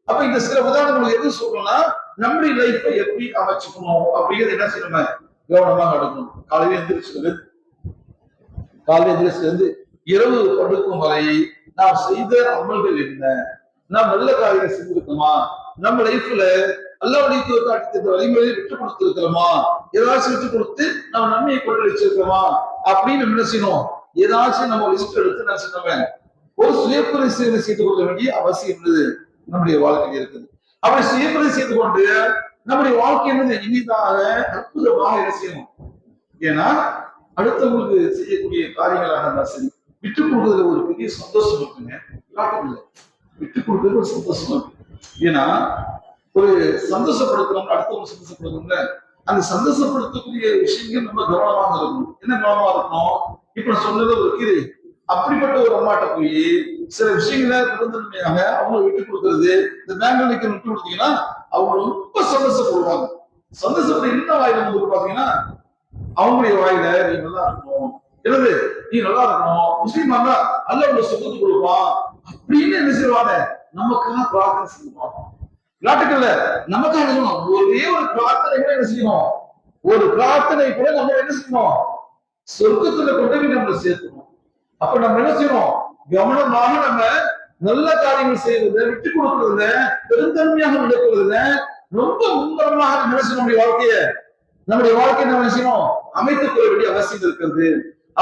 அப்ப இந்த சில உதாரணங்கள் எது சொல்லணும்னா நம்முடைய லைஃப்பை எப்படி அமைச்சுக்கணும் அப்படிங்கிறது என்ன செய்யணும்? கவனமாக எடுக்கணும். காலையில எந்திரிச்சிலிருந்து இரவு படுக்கும் வரை நாம் செய்த அமல்கள் என்ன? நாம் நல்ல காரியங்கள் செஞ்சிருக்கோமா? நம்ம லைஃப்ல அல்லாஹ்வுடைய காட்டி வழிமுறையை விட்டு கொடுத்திருக்கிறோமா? ஏதாச்சும் விட்டு கொடுத்து நம்ம நன்மையை கொள்ளடிச்சிருக்கோமா அப்படின்னு என்ன செய்யணும்? ஏதாச்சும் நம்ம லிஸ்ட் எடுத்து என்ன செய்யணும்? ஒரு சுய பரிசீலனை செய்து கொள்ள வேண்டிய அவசியம் என்பது நம்முடைய வாழ்க்கையில் இருக்குது. அப்படி சுய பரிசீலனை செய்து கொண்டு நம்முடைய வாழ்க்கை என்பது இனிதாக அற்புதமாக என்ன செய்யணும்? ஏன்னா அடுத்தவங்களுக்கு செய்யக்கூடிய காரியங்களாக இருந்தால் சரி, விட்டு கொடுக்கறதுல ஒரு பெரிய சந்தோஷம் இருக்குங்க. விட்டு கொடுக்கறது ஒரு சந்தோஷம் இருக்கு. ஏன்னா ஒரு சந்தோஷப்படுத்தணும், அடுத்தவங்க சந்தோஷப்படுத்தணும்ல, அந்த சந்தோஷப்படுத்தக்கூடிய விஷயங்கள் நம்ம கவனமாக இருக்கணும். என்ன கவனமா இருக்கணும்? இப்ப சொன்னது ஒரு கீரை, அப்படிப்பட்ட ஒரு அம்மாட்ட போய் சில விஷயங்களை நிரந்தரமையாக அவங்க விட்டு கொடுக்கறது, இந்த பேங்க்ல விட்டு கொடுத்தீங்கன்னா அவங்க ரொம்ப சந்தோஷப்படுவாங்க. சந்தோஷப்பட என்ன வாயில வந்து பாத்தீங்கன்னா அவங்களுடைய வாயில நீ நல்லா இருக்கணும், என்னது நீ நல்லா இருக்கணும், முஸ்லீம் அல்ல உங்க சொந்தத்தை கொடுப்பான் அப்படின்னு என்ன செய்வாங்க? நமக்காக பிரார்த்தனை செய்வாங்க. நாட்டுக்கல்ல நமக்காக ஒரே ஒரு பிரார்த்தனை கூட என்ன செய்யணும்? ஒரு பிரார்த்தனை கூட நம்ம என்ன செய்யணும்? சொர்க்கத்துல கொண்டு போய் நம்ம சேர்க்கணும். அப்ப நம்ம என்ன செய்யணும்? கவனமாக நம்ம நல்ல காரியங்கள் செய்வதை, விட்டு கொடுக்கறத, பெருந்தன்மையாக நடக்கிறத ரொம்ப முன்கரமாக நினைச்சு நம்முடைய வாழ்க்கையை நம்ம என்ன செய்யணும்? அமைத்துக் கொள்ள வேண்டிய அவசியம் இருக்கிறது.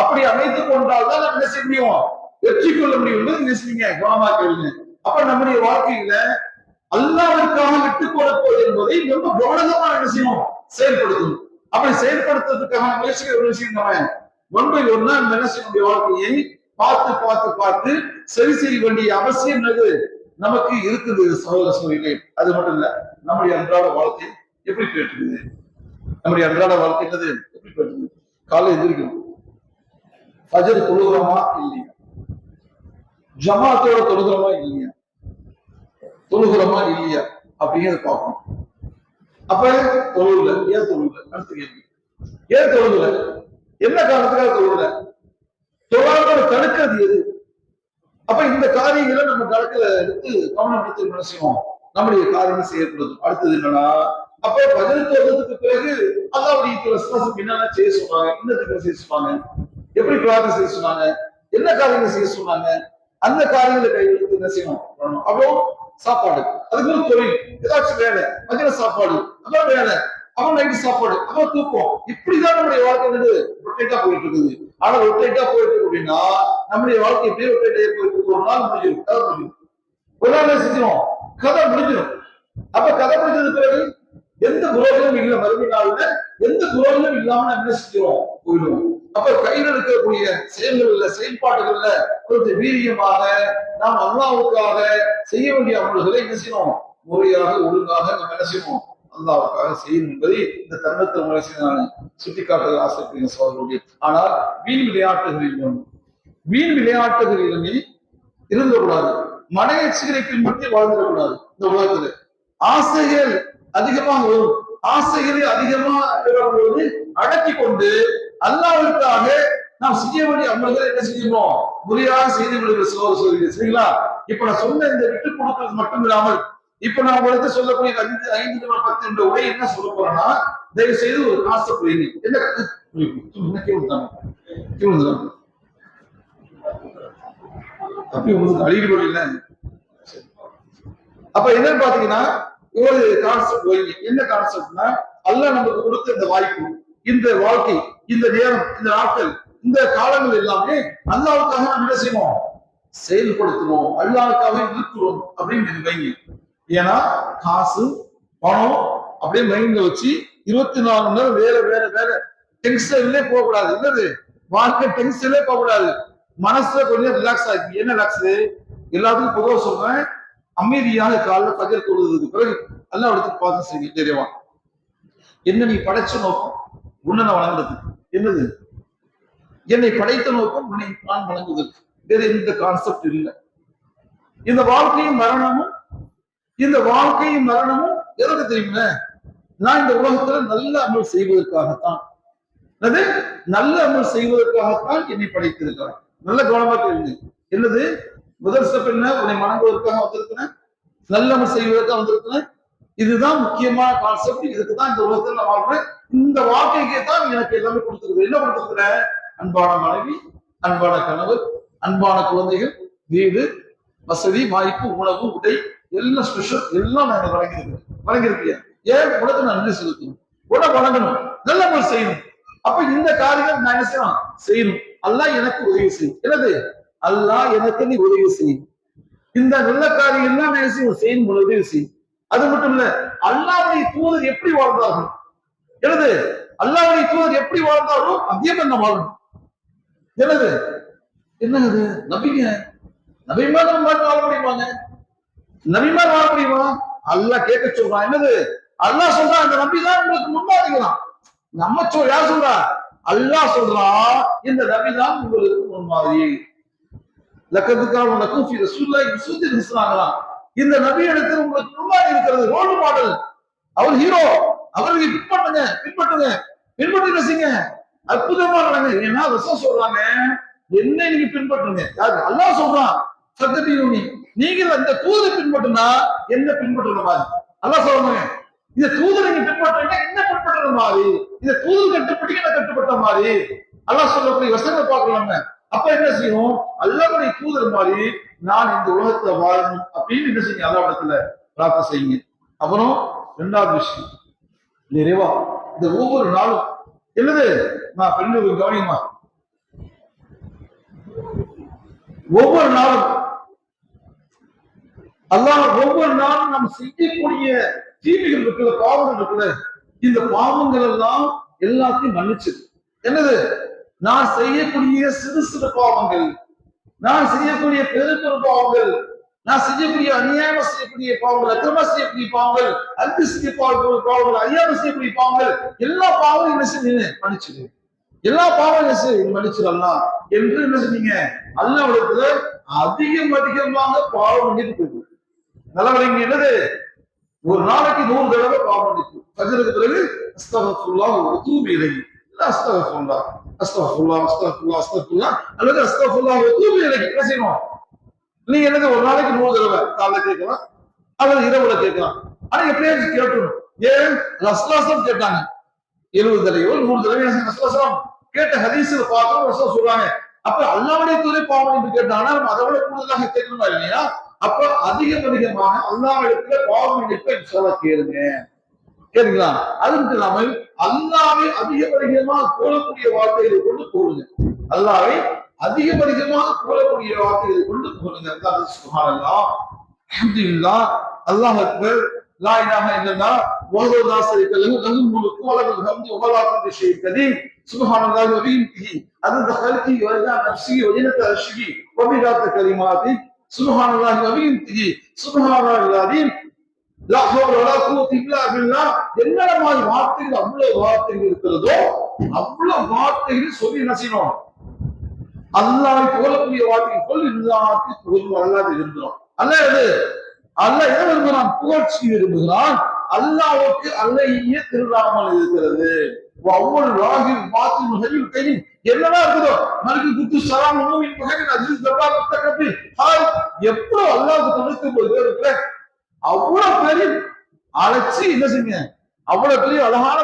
அப்படி அமைத்துக் கொண்டால்தான் நம்ம என்ன செய்ய முடியும்? வெற்றி கொள்ள முடியும் என்பது என்ன செய்யுங்க? கவனமா கேளுங்க. அப்ப நம்முடைய வாழ்க்கையில அல்லாஹ்வுக்காக விட்டுக் கொடுப்பது என்பதை ரொம்ப கவனமா என்ன செய்யணும்? செயல்படுத்தணும். அப்படி செயல்படுத்துறதுக்காக முயற்சிக்கிற ஒரு விஷயம் நம்ம ஒன் பை ஒன்னா என்ன செய்ய வாழ்க்கையை பார்த்து பார்த்து பார்த்து சரி செய்ய வேண்டிய அவசியம் என்னது நமக்கு இருக்குது சகோதர சகோதரிகளே. அது மட்டும் இல்ல, நம்முடைய அன்றாட வாழ்க்கை எப்படி போயிட்டு, நம்முடைய அன்றாட வாழ்க்கை என்னது எப்படி போயிட்டு, காலை எந்திரிக்கணும், ஃபஜர் தொழுகிறோமா இல்லையா, ஜமாத்தோட தொழுகிறோமா இல்லையா, தொழுகிறோமா இல்லையா அப்படிங்கிறத பார்க்கணும். அப்ப தொழுல, ஏன் தொழுல, அடுத்த கேள்வி, ஏன் தொழுல, என்ன காரணத்துக்காக தொழுல, தொழாமல் தடுக்கிறது எது? அப்ப இந்த காரியங்களை நம்ம கணக்குல எடுத்து கவனம் எடுத்து என்ன செய்வோம், நம்முடைய காரியங்கள் செய்யப்படுது. அடுத்தது என்னன்னா, அப்ப பதினெட்டு வருடத்துக்கு பிறகு அல்லாவுடைய என்னென்ன செய்ய சொன்னாங்க, இன்னத்துக்கு செய்ய சொன்னாங்க, எப்படி பிரார்த்தனை செய்ய சொன்னாங்க, என்ன காரியங்கள் செய்ய சொன்னாங்க, அந்த காரியங்களை கையெழுத்து என்ன செய்யணும். அவ்வளோ சாப்பாடு, அதுக்கு ஒரு தொழில், ஏதாச்சும் வேலை, மதிய சாப்பாடு, அப்புறம் வேலை, அப்புறம் நைட்டு சாப்பாடு, அப்புறம் தூக்கம், இப்படிதான் நம்முடைய வாழ்க்கை வந்து ரொட்டேட்டா போயிட்டு இருக்குது. ஆனா ரொட்டேட்டா போயிட்டு இருக்கு அப்படின்னா நம்முடைய வாழ்க்கை எப்படியே ரொட்டேட்டா போயிட்டு இருக்கு. ஒரு நாள் முடிஞ்சிடும், கதை முடிஞ்சிடும், ஒரு நாள் செஞ்சிடும், கதை முடிஞ்சிடும். அப்ப கதை முடிஞ்சது பிறகு எந்த புரோஜனம் இல்லை, மறுபடி நாள்ல எந்த புரோஜனம் இல்லாம நம்ம என்ன செஞ்சிடும், போயிடுவோம். அப்ப கையில் இருக்கக்கூடிய செயல்கள்ல செயல்பாடுகள்ல கொஞ்சம் வீரியமாக நாம் அல்லாவுக்காக செய்ய வேண்டிய அமல்களை என்ன செய்யணும், முறையாக ஒழுங்காக நம்ம என்ன செய்யணும், அல்லாவுக்காக செய்யணும் என்பதை இந்த தருணத்தை முயற்சி நான் சுட்டிக்காட்ட ஆசைப்படுகிற சோதரர்கள். ஆனால் வீண் விளையாட்டுகளிலுமே இருந்துவிடாது, மன எச்சிகளை பின்பற்றி வாழ்ந்துடக்கூடாது. இந்த உலகத்துல ஆசைகள் அதிகமாக வரும், ஆசைகளை அதிகமாக வரும்போது அடக்கி கொண்டு அல்லாவிற்காக நாம் செய்ய வேண்டிய அமல்களை என்ன செய்யணும், முறையாக செய்து விடுகிற சோதரர்கள். சரிங்களா? இப்ப நான் சொன்ன இந்த விட்டுக் கொடுக்கிறது மட்டும் இல்லாமல் இப்ப நான் உங்களுக்கு சொல்லக்கூடிய 5-10 என்ற உரை என்ன சொல்ல போறேன்னா, தயவு செய்து ஒரு கான்செப்ட் என்ன அப்படி உங்களுக்கு அழிவுகள் இல்லை. அப்ப என்னன்னு பாத்தீங்கன்னா ஒரு கான்செப்ட் வைங்க. என்ன கான்செப்ட்னா, அல்லாஹ் நமக்கு கொடுத்த இந்த வாய்ப்பு, இந்த வாழ்க்கை, இந்த நேரம், இந்த நாட்கள், இந்த காலங்கள் எல்லாமே அல்லாஹ்வுக்காக நம்ம என்ன செய்யணும், செயல்படுத்துவோம், அல்லாஹ்வுக்காக இருக்கிறோம் அப்படின்னு வைங்க. ஏன்னா காசு பணம் அப்படியே மைண்ட்ல வச்சு 24 மணி நேரம் வேற வேற வேற டென்ஷன்லே போகக்கூடாது. என்னது வாழ்க்கை டென்ஷன்லே போகக்கூடாது. மனசுல கொஞ்சம் ரிலாக்ஸ் ஆகி, என்ன ரிலாக்ஸ், எல்லாத்துக்கும் பொதுவாக சொல்றேன், அமைதியாக காலைல பஜர் தொழுதுக்கு பிறகு எல்லாம் இடத்துக்கு பார்த்து செய்ய தெரியவா, என்ன நீ படைச்ச நோக்கம் உன்னை நான் வணங்குறதுக்கு, என்னது என்னை படைத்த நோக்கம் உன்னை நான் வணங்குவதற்கு, வேற எந்த கான்செப்ட் இல்லை. இந்த வாழ்க்கையும் மரணமும் எதற்கு தெரியுமா, நான் இந்த உலகத்துல நல்ல அமல் செய்வதற்காகத்தான், நல்ல அமல் செய்வதற்காகத்தான் என்னை படைத்திருக்கிறார். நல்ல கவனமா தெரியுங்க. என்னது முதல் ஸ்டெப் என்ன, உன்னை வணங்குவதற்காக வந்திருக்கிறேன், நல்ல அமல் செய்வதற்காக வந்திருக்கிறேன். இதுதான் முக்கியமான கான்செப்ட். இதுக்குதான் இந்த உலகத்துல நான் வாழ்றேன். இந்த வாழ்க்கைக்கு தான் எனக்கு எல்லாமே கொடுத்துருக்குது. என்ன கொடுத்துருக்கிறேன், அன்பான மனைவி, அன்பான கணவர், அன்பான குழந்தைகள், வீடு வசதி வாய்ப்பு, உணவு, உடை, எல்லாம் ஸ்பெஷல், எல்லாம் நான் வழங்கியிருக்கேன். ஏன் உனக்கு நான் நன்றி செலுத்தணும், உடனே வணங்கணும், நல்ல முறை செய்யணும். அப்ப இந்த காரியம் நான் என்ன செய்யணும், அல்லாஹ் எனக்கு உதவி செய்யும். என்னது, அல்லாஹ் எனக்கு நீ உதவி செய்யும். இந்த நல்ல காரியம் எல்லாம் நான் செய்யும் உதவி செய்யும். அது மட்டும் இல்ல, அல்லாஹ்வுடைய தூதர் எப்படி வாழ்ந்தார்கள், என்னது அல்லாஹ்வுடைய தூதர் எப்படி வாழ்ந்தாரோ அதே மாதிரி நான் வாழணும். என்னது என்னது நபிங்க, நபிமார் வாழ முடியுமாங்க, நபிமார் வாழ முடியுமா? அல்லாஹ் கேட்க சொல்றான். என்னது அல்லாஹ் சொல்றான், அந்த நபி தான் உங்களுக்கு முன்மாதிரிக்கலாம். நம்ம யார் சொல்றா, அல்லாஹ் சொல்றான், இந்த நபி தான் உங்களுக்கு முன்மாதிரி. லக்கத்துக்காக உனக்கும் சொன்னாங்களாம், இந்த நபி இடத்துல உங்களுக்கு முன்மாதிரி இருக்கிறது, ரோல் மாடல், அவர் ஹீரோ, அவருக்கு பின்பற்றுங்க செய்யுங்க, அற்புதமா நடங்க. ஏன்னா ரசூல் சொல்றாங்க, என்ன நீங்க பின்பற்றுங்க. யாரு, அல்லாஹ் சொல்றான், சத்தபியூனி, நீங்கள் அந்த தூதரை பின்பற்றினா என்ன பின்பற்றுற மாதிரி அல்லாஹ் சொல்றாங்க. இந்த தூதரை நீங்க பின்பற்றீங்க என்ன பின்பற்றுற மாதிரி, இந்த தூதர் கட்டுப்பட்டு என்ன கட்டுப்பட்ட மாதிரி அல்லாஹ் சொல்லக்கூடிய வசனத்தை பார்க்கலாங்க. அப்ப என்ன செய்யணும், அல்லாஹ்வுடைய தூதர் மாதிரி நான் இந்த உலகத்துல வாழணும் அப்படின்னு என்ன செய்யுங்க, அல்லாஹ்விடத்துல பிரார்த்தனை செய்யுங்க. அப்புறம் இரண்டாவது விஷயம், நிறைவா இந்த ஒவ்வொரு நாளும் என்னது, நான் பெண்களுக்கு கவனியுமா, ஒவ்வொரு நாளும் அல்லாஹ் ஒவ்வொரு நாளும் நாம் செய்யக்கூடிய தீமைகள் இருக்கிற பாவங்கள் இருக்கிற, இந்த பாவங்கள் எல்லாம் எல்லாத்தையும் மன்னிச்சிரு. என்னது? நான் செய்யக்கூடிய சிறு சிறு பாவங்கள், நான் செய்யக்கூடிய பெரு பெரு பாவங்கள், நான் செய்யக்கூடிய அநியாயம் செய்யக்கூடிய பாவங்கள், அக்கிரம செய்யக்கூடிய பாவங்கள், அன்பு செய்ய பாவங்கள், அறியாம செய்யக்கூடிய பாவங்கள், எல்லா பாவங்களும் என்ன செய்ய மன்னிச்சிரு, எல்லா பாவம் மன்னிச்சிடலாம் என்று என்ன சொன்னீங்க? அல்லாஹ்விடத்துல அதிகமாக பாவம் மன்னிப்பு போகுது. நல்லவங்க என்னது? ஒரு நாளைக்கு 100 தடவை பாவம் மன்னிப்பு. ஃபஜ்ருக்கு பிறகு அஸ்தக்ஃபிருல்லாஹ் வ தூபு இலைஹி, அஸ்தக்ஃபிருல்லாஹ் அஸ்தக்ஃபிருல்லாஹ் அஸ்தக்ஃபிருல்லாஹ் அஸ்தக்ஃபிருல்லாஹ் அல்லது அஸ்தக்ஃபிருல்லாஹ் வ தூபு இலைஹி. என்ன செய்யணும்? நீங்க என்னது ஒரு நாளைக்கு 100 தடவை காலைல கேட்கலாம் அல்லது இரவுல கேட்கலாம். ஆனா எப்படியாச்சும் கேட்கணும். ஏன்? ரசூலுல்லாஹ் கேட்டாங்க 70 தடவையோ 100 தடவையோ ரசூலுல்லாஹ் கேட்ட ஹதீஸ்ல பார்க்கிறோம். ரசூலுல்லாஹ் சொல்றாங்க, அப்ப அல்லாஹ்வுடைய தூதரே பாவம் என்று கேட்டானா அதை விட கூடுதலாக கேட்கணுமா இல்லையா? அப்ப அதிகமாக அல்லாஹ்விடத்துல பாவம் மன்னிப்பை இன்ஷாஅல்லாஹ் கேளுங்க. கேளுங்களா? அது மட்டும் இல்லாமல் அல்லாஹ்வை அதிகமாக கூறக்கூடிய வார்த்தைகளை கொண்டு கூறுங்க. அல்லாஹ்வை அதிகமாக கூறக்கூடிய வார்த்தைகளை கொண்டு கூறுங்க. அல்லாஹ் சுப்ஹானல்லாஹ், அல்ஹம்துலில்லாஹ், அல்லாஹ் அக்பர், லா இலாஹ இல்லல்லாஹ், வஹ்தஹு லா ஷரீக லஹு, லஹுல் முல்கு வ லஹுல் ஹம்து வ லா குல்லி ஷைஇன் கதீர், சுப்ஹானல்லாஹி வ பிஹம்திஹி, அதத கல்கி வ ரிதா நஃப்ஸிஹி வ ஜினத அர்ஷிஹி வ மிதாத கலிமாத்தி, சுப்ஹானல்லாஹி வ பிஹம்திஹி, சுப்ஹானல்லாஹில் அஸீம், லா ஹவ்ல வ லா குவத்த இல்லா பில்லாஹ். என்னென்ன மாதிரி வார்த்தைகள், அவ்வளவு வார்த்தைகள் இருக்கிறதோ அவ்வளவு வார்த்தைகள் சொல்லி என்ன செய்யணும்? அல்லாஹ்வை புகழக்கூடிய வார்த்தைகள் சொல்லி எல்லாத்தையும் புகழும். அல்லாஹ் விரும்புகிறான். அல்லாஹ் எது? அல்லாஹ் எதை விரும்புகிறான்? புகழ்ச்சி விரும்புகிறான். அல்லாஹ்வுக்கு அல்லாஹ்யே திருநாமல் இருக்கிறது. ஒவ்வொரு ராகில் பாத்தின் ஹையுல் கரீம் என்னெல்லாம் இருக்குதோ, மலிக்கு குத்து சலாம் மூமின் முஹைமின் அஜீஸ் ஜப்பார் முத்தகப்பீர், ஹாய், எப்போ அல்லாஹ்வுக்கு 99 பேர் இருக்கிற அவ்வளவு பேரையும் அழைச்சி என்ன செய்யுங்க? அவ்வளவு பெரிய அழகான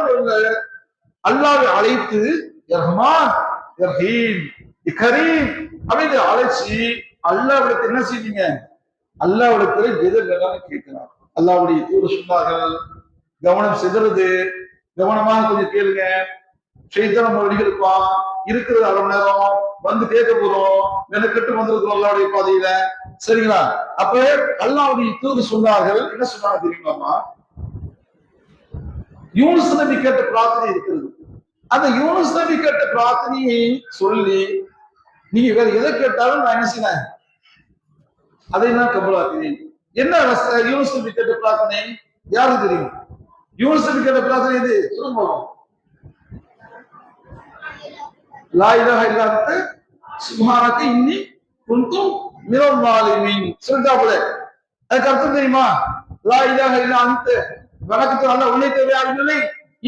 அல்லாஹ்வை அழைத்து ரஹ்மான், ரஹீம், கரீம் அப்படின்னு அழைச்சி அல்லாஹ்விடத்தில் என்ன செய்வீங்க? அல்லாஹ்விடத்துல எது வேணாலும் கேட்கிறார். அல்லாஹ்வுடைய தூதர் சொன்னார்கள், கவனம் சிதறுது, கவனமாக கொஞ்சம் கேளுங்க. ஷைத்தான் வழிகளுப்பான், இருக்கிறது அரை மணி நேரம் வந்து கேட்க போறோம், மெனக்கெட்டு வந்திருக்கிறோம் அல்லாஹ்வுடைய பாதையில. சரிங்களா? அப்ப அல்லாஹ்வுடைய தூதர் சொன்னார்கள், என்ன சொன்னாங்க தெரியுமாமா? யூனுஸ் நபி கேட்ட பிரார்த்தனை இருக்கிறது. அந்த யூனுஸ் நபி கேட்ட பிரார்த்தனையை சொல்லி நீங்க வேற எதை கேட்டாலும் நான் என்ன செய்யறேன்? அதை நான் கபூலாக்குறேன். என்ன யூனுஸ் நபி கேட்ட பிரார்த்தனை யாருக்கு தெரியும்? யூனுஸ் நபி கேட்ட பிரார்த்தனை இது சொல்லுங்க. லா இலாஹ இல்லா அன்த சுப்ஹானக இன்னி குன்து மினல் ஸாலிமீன் சொல்றாப்ல. அதுக்கு அர்த்தம் தெரியுமா? லா இலாஹ இல்லா அன்த, வணக்கத்து அல்லாஹ் உன்னை தவிர யாரும் இல்லை,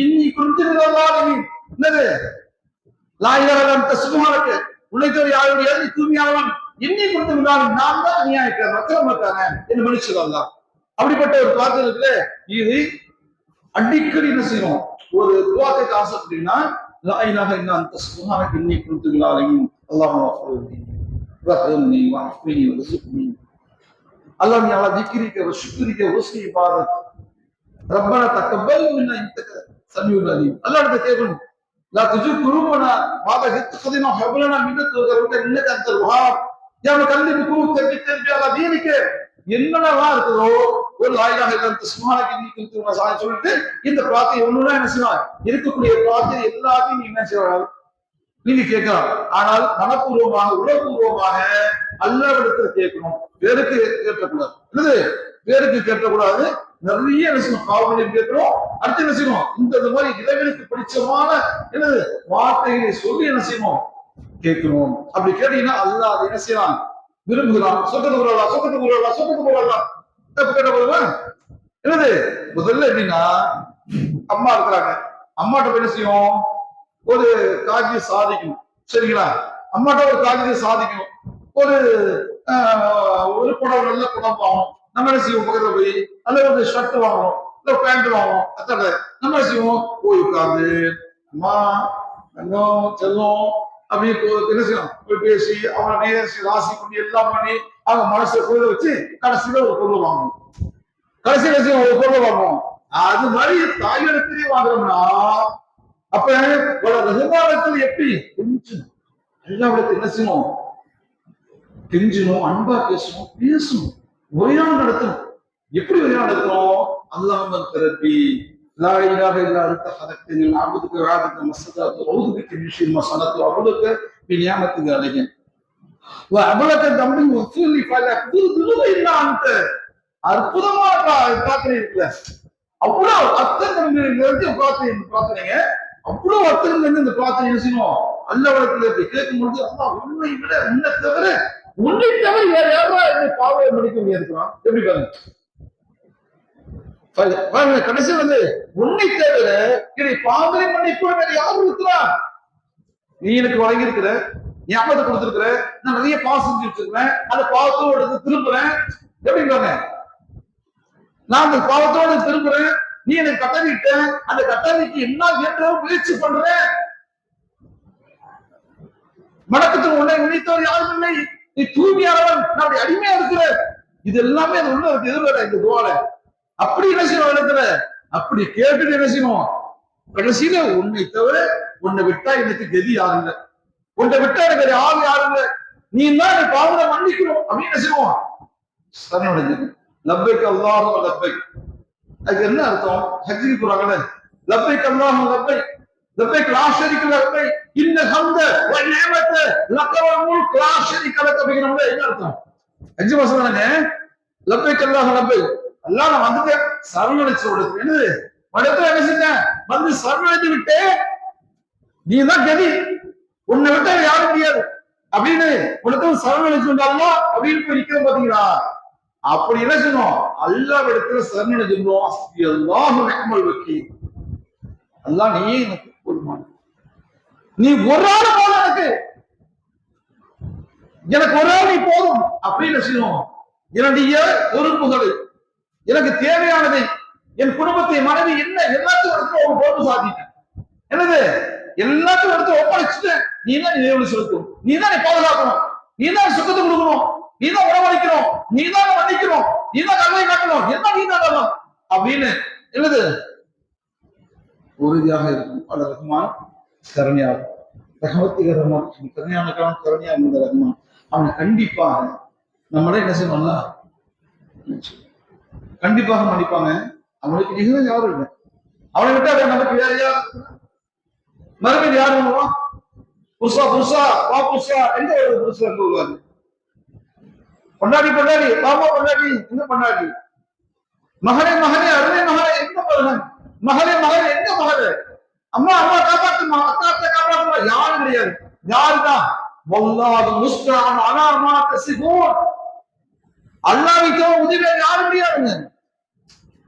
இன்னி குன்து மினல் ஸாலிமீன். என்னது? லா இலாஹ இல்லா அன்த சுப்ஹானக, உன்னை தவிர யாரும் இல்லை, நீ தூய்மையானவன், இன்னி குன்து மினல் ஸாலிமீன், நான் தான் அநியாயக்காரன், அக்கிரமக்காரன் என்று மன்னிச்சுக்கோ. அப்படிப்பட்ட ஒரு பிரார்த்தனை இருக்குல்ல, இது அடிக்கடி என்ன செய்யணும்? ஒரு துஆக்கு ஆசைப்பட்டீங்கன்னா லா இலாஹ இல்லா அன்த சுப்ஹானக இன்னி குன்து மினல் ஸாலிமீன், அல்லாஹும்ம ஃபிர்லி வஹ்ஃபிர்லி வஹ்ஃபினி வர்ஸுக்னி, அல்லாஹ் அலா திக்ரிக வ ஷுக்ரிக வ ஹுஸ்னி இபாதத், ரப்பனா தகப்பல் மின்னா இன்னக ஸமீஉல் அலீம். அல்லாஹ்ட்ட கேட்கணும், லா துஜிப் குலூபனா பாத ஹித்கதினா ஹப்லனா மின் லதுன்க இன்னக அன்தல் வஹ்ஹாப், யா முகல்லிபு குலூப் தபித் அலா தீனிக. என்னென்னலாம் இருக்குதோ ஒரு லா இலாஹ இல்லா அன்த சுப்ஹானக இன்னி குன்து மினல் ஸாலிமீன் சொல்லிட்டு இந்த பிரார்த்தனை ஒண்ணுனா என்ன செய்யலாம்? இருக்கக்கூடிய பிரார்த்தனை எல்லாத்தையும் நீங்க என்ன செய்யலாம்? நீங்க கேட்கலாம். ஆனால் மனப்பூர்வமாக, உணர்வுபூர்வமாக அல்லாஹ்விடத்துல கேட்கணும். பேருக்கு கேட்கக்கூடாது. என்னது? பேருக்கு கேட்கக்கூடாது. நிறைய என்ன செய்யணும்? பாவங்களை கேட்கணும். அடுத்து என்ன செய்யணும்? இந்த மாதிரி இறைவனுக்கு பிடிச்சமான என்னது வார்த்தைகளை சொல்லி என்ன செய்யணும்? கேட்கணும். அப்படி கேட்டீங்கன்னா அல்லாஹ் அதை என்ன செய்யலாம்? விரும்புகிறான். சொர்க்கத்துக்கு போகலாம், சொர்க்கத்துக்கு போகலாம், சொர்க்கத்துக்கு போகலாம். கேட்ட போதுமா? என்னது? முதல்ல எப்படின்னா, அம்மா இருக்கிறாங்க, அம்மாட்ட என்ன செய்யும்? ஒரு காரியத்தை சாதிக்கணும். சரிங்களா? அம்மாட்ட ஒரு காரியத்தை சாதிக்கணும். ஒரு ஒரு படம், நல்ல படம் வாங்கணும். நம்ம என்ன செய்வோம்? பக்கத்துல போய் நல்ல ஒரு ஷர்ட் வாங்கணும், இல்ல பேண்ட் வாங்கணும். அத்தனை நம்ம என்ன செய்வோம்? போய் உட்கார்ந்து அம்மா தங்கம் செல்லம் அப்படி என்ன செய்யணும்? போய் பேசி அவனை ராசி பண்ணி எல்லாம் பண்ணி அவங்க மனசை பொருளை வச்சு கடைசியில ஒரு பொருள் வாங்கணும். கடைசியில ஒரு பொருள் வாங்குவோம். அது மாதிரி தாயிடத்திலே வாங்குறோம்னா அப்ப ரஹ்மானத்தில் எப்படி கொஞ்சம் எல்லாவிடத்தில் என்ன செய்யணும்? கெஞ்சணும், அன்பா பேசணும், பேசணும், உரையாடல் நடத்தணும். எப்படி உரையாடல் நடத்தணும்? அல்லாஹ்வும்ம ரப்பி லா இலாஹ இல்லா அன்த ஹலக்தனி அஅபுதுக வஅபுதுக மஸ்ததஅது அஊது பிக மின் ஷர்ரி மா ஸனஅது அஅபுதுக பிநியாமத்திக அலைஹி வஅபுலக தம்பி வஃபிலி ஃபலக்து துனுப இல்லா அன்த. அற்புதமா பிரார்த்தனை இருக்குல்ல, அவ்வளவு அர்த்தம் நிறைஞ்ச பிரார்த்தனைங்க. அவ்வளவு அர்த்தம் நிறைஞ்ச இந்த பிரார்த்தனை என்ன செய்யணும், அல்லாஹ்விடத்துல இப்படி கேட்கும் பொழுது அல்லாஹ் உன்னை விட உன்னை தவிர வேற யாரா என்னை பாவத்தை மன்னிக்க முடியாது. எப்படி பாருங்க, கடைசி வந்து உன்னை தவிர என்னை பாவங்களை மன்னிக்க வேற யாரும் இருக்கிறா? நீ எனக்கு வழங்கி இருக்கிற, ஞாபகத்தை கொடுத்திருக்கிற, நான் நிறைய பாவம் செஞ்சு வச்சிருக்கிறேன், அந்த பாவத்தோடு எடுத்து திரும்புறேன். எப்படிங்க நான் அந்த பாவத்தோடு திரும்புறேன், நீ எனக்கு கட்டளையிட்ட, அந்த கட்டளைக்கு என்ன ஏற்ற முயற்சி பண்றேன். வணக்கத்துக்கு உன்னை நினைத்தவர் யாரும் இல்லை, நீ தூய்மையானவன், நான் அடிமையா இருக்கிற. இது எல்லாமே அது உள்ள இருக்கு. எதிர்வேற இந்த துவால அப்படி என்ன செய்யணும் இடத்துல, அப்படி கேட்டுட்டு என்ன செய்யணும், கடைசியில உன்னை தவிர உன்னை விட்டா எனக்கு கதி யாரும் இல்லை, உன்னை விட்டா எனக்கு ஆள் யாரும் இல்லை, நீ தான் எனக்கு பாவத்தை மன்னிக்கணும் அப்படின்னு என்ன செய்வோம், சரணடைஞ்சு லப்பைக் அல்லாஹும்ம லப்பைக். அதுக்கு என்ன அர்த்தம், ஹஜ்ஜுக்கு போறாங்கல்ல, லப்பைக் அல்லாஹும்ம லப்பைக் லப்பைக் லா ஷரீக லப்பைக் இன்னல் ஹம்த வ நிஅமத லக வல் முல்க் லா ஷரீக லக அப்படிங்கறத என்ன அர்த்தம், ஹஜ்ஜு வசனங்க லப்பைக் அல்லாஹும்ம லப்பைக். அல்லாஹ் நான் வந்துட்டேன் சரணடைச்சு விடுறது என்னது மடத்துல என்ன செஞ்சேன், வந்து சரணடைந்து விட்டு நீ தான் கதி, உன்னை விட்டா யாரும் முடியாது அப்படின்னு உனக்கு சரணடைச்சு விட்டாங்களா அப்படின்னு போய் நிக்கிற பாத்தீங்களா. அப்படி என்ன செய்யணும், அல்லாஹ் இடத்துல சரணடைஞ்சிருந்தோம். அல்லாஹு நிஅமல் வக்கீல், அல்லாஹ் நீயே எனக்கு போதுமான, நீ ஒரு ஆள் போதும், எனக்கு ஒரு ஆள் நீ போதும் அப்படின்னு செய்யணும். என்னுடைய பொறுப்புகளை, எனக்கு தேவையானதை, என் குடும்பத்தை, மனைவி என்ன எல்லாத்தையும் எடுத்து ஒரு பொறுப்பு சாதிட்டேன், என்னது எல்லாத்தையும் எடுத்து ஒப்படைச்சுட்டேன். நீ தான் நினைவு செலுத்தணும், நீ தான் நீ பாதுகாக்கணும், நீ தான் சுத்தத்தை கொடுக்கணும், நீ தான் உணவளிக்கணும், நீ தான் மன்னிக்கணும், நீ தான் கல்வை காட்டணும், என்ன நீ தான் அப்படின்னு என்னது உறுதியாக இருக்கும். அல்ல ரஹ்மான் கருணையாக ரஹமத்திக ரஹ்மான் கருணையான கருணையா இருந்த ரஹ்மான் அவனை கண்டிப்பாக நம்மளே என்ன செய்வாங்களா, கண்டிப்பாக மன்னிப்பாங்க. அவனுக்கு நிகழ யாரும் இல்லை, அவனை விட்டா நமக்கு வேற யார், மறுபடியும் யார் வருவான், புதுசா புதுசா வா புதுசா எங்க வருது, புதுசா எங்க வருவாரு, பொண்டாடி பொண்டாடி பாப்பா பொண்டாடி எங்க பொண்டாடி, மகனே மகனே அருமை மகனே எங்க மகன், மகளே மகன் எங்க மகளே, அம்மா அம்மா காப்பாத்துமா, அத்தாத்தை காப்பாத்துமா, யாரும் கிடையாது. யாருதான் வல்லாஹு முஸ்தஆன் அலா மா தஸிபூன். அல்லாஹ்வை தவிர உதவி யாரும் முடியாதுங்க.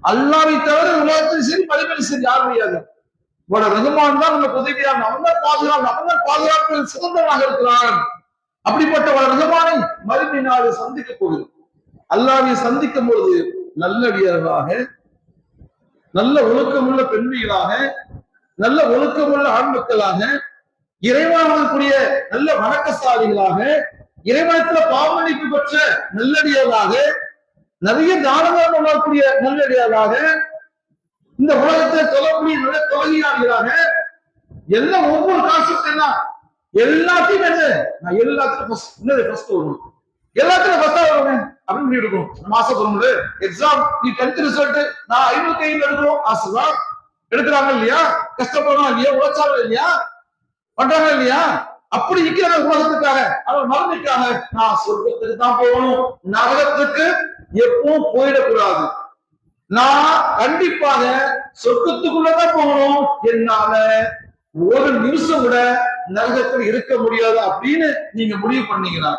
அல்லாஹ்வை தவிர உலகத்தில் சரி மறுமையில் சரி யாரும் முடியாது. வட ரஹ்மான் தான் நமக்கு உதவியாக, அவன் தான் பாதுகாப்பு, அவன் தான் பாதுகாப்பில் சிறந்தவனாக இருக்கிறான். அப்படிப்பட்ட வட ரஹ்மானை மறுமை நாளை சந்திக்க போகுது. அல்லாஹ்வை சந்திக்கும் பொழுது நல்லடியார்களாக, நல்ல ஒழுக்கமுள்ள பெண்மைகளாக, நல்ல ஒழுக்கமுள்ள ஆண் மக்களாக, இறைவனுக்குரிய நல்ல வணக்கசாலிகளாக, இறைவனத்துல பாவமன்னிப்பு பெற்ற நல்லடியார்களாக, நிறைய தானங்கள் பண்ணக்கூடிய நல்லடியார்களாக, இந்த உலகத்தை சொல்லக்கூடிய நல்ல தொகையாளிகளாக, எல்லாம் ஒவ்வொரு கான்செப்ட் என்ன எல்லாத்தையும் என்ன நான் எல்லாத்துக்கும் ஃபர்ஸ்ட் வரணும், எல்லாத்துக்கும் ஃபர்ஸ்டா வருவேன் அப்படின்னு இருக்கும். நம்ம ஆசைப்படுறோம், எக்ஸாம் நீ 10th ரிசல்ட் நான் 505 எடுக்கிறோம் ஆசைதான், எடுக்கிறாங்க இல்லையா, கஷ்டப்படுறாங்க இல்லையா, உழைச்சாங்க இல்லையா, பண்றாங்க இல்லையா, அப்படி இருக்கிற உலகத்துக்காக, அவர் மரணிக்காக நான் சொர்க்கத்துக்கு தான் போகணும், நரகத்துக்கு எப்பவும் போயிடக்கூடாது, நான் கண்டிப்பாக சொர்க்கத்துக்குள்ளதான் போகணும், என்னால ஒரு நிமிஷம் கூட நரகத்தில் இருக்க முடியாது அப்படின்னு நீங்க முடிவு பண்ணீங்கன்னா,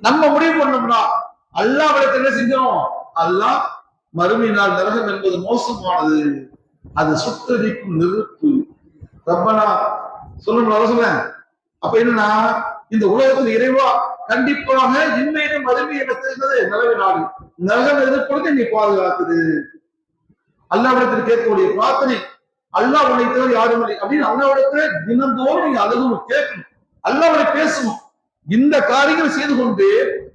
நம்ம முடிவு பண்ணோம்னா அல்லாஹ் என்ன செஞ்சோம், அல்லாஹ் மறுமை நாள் நரகம் என்பது மோசமானது, அது சுட்டரிக்கும் நெருப்பு. ரப்பனா சொல்லுங்க. அப்ப என்னன்னா, இந்த உலகத்தில் இறைவா கண்டிப்பாக இன்மையிலும் மறுமை இடத்திருந்தது நரக நாடு, நரகம் எதிர்ப்பொழுது நீ பாதுகாக்குது. அல்லாஹ்விடத்தில் கேட்கக்கூடிய பிரார்த்தனை, அல்லாஹ் உன்னை தவிர யாரும் இல்லை அப்படின்னு அல்லாஹ்விடத்துல தினந்தோறும் நீங்க அழுகணும், கேட்கணும், அல்லாஹ்வை பேசணும். இந்த காரியங்கள் செய்து கொண்டு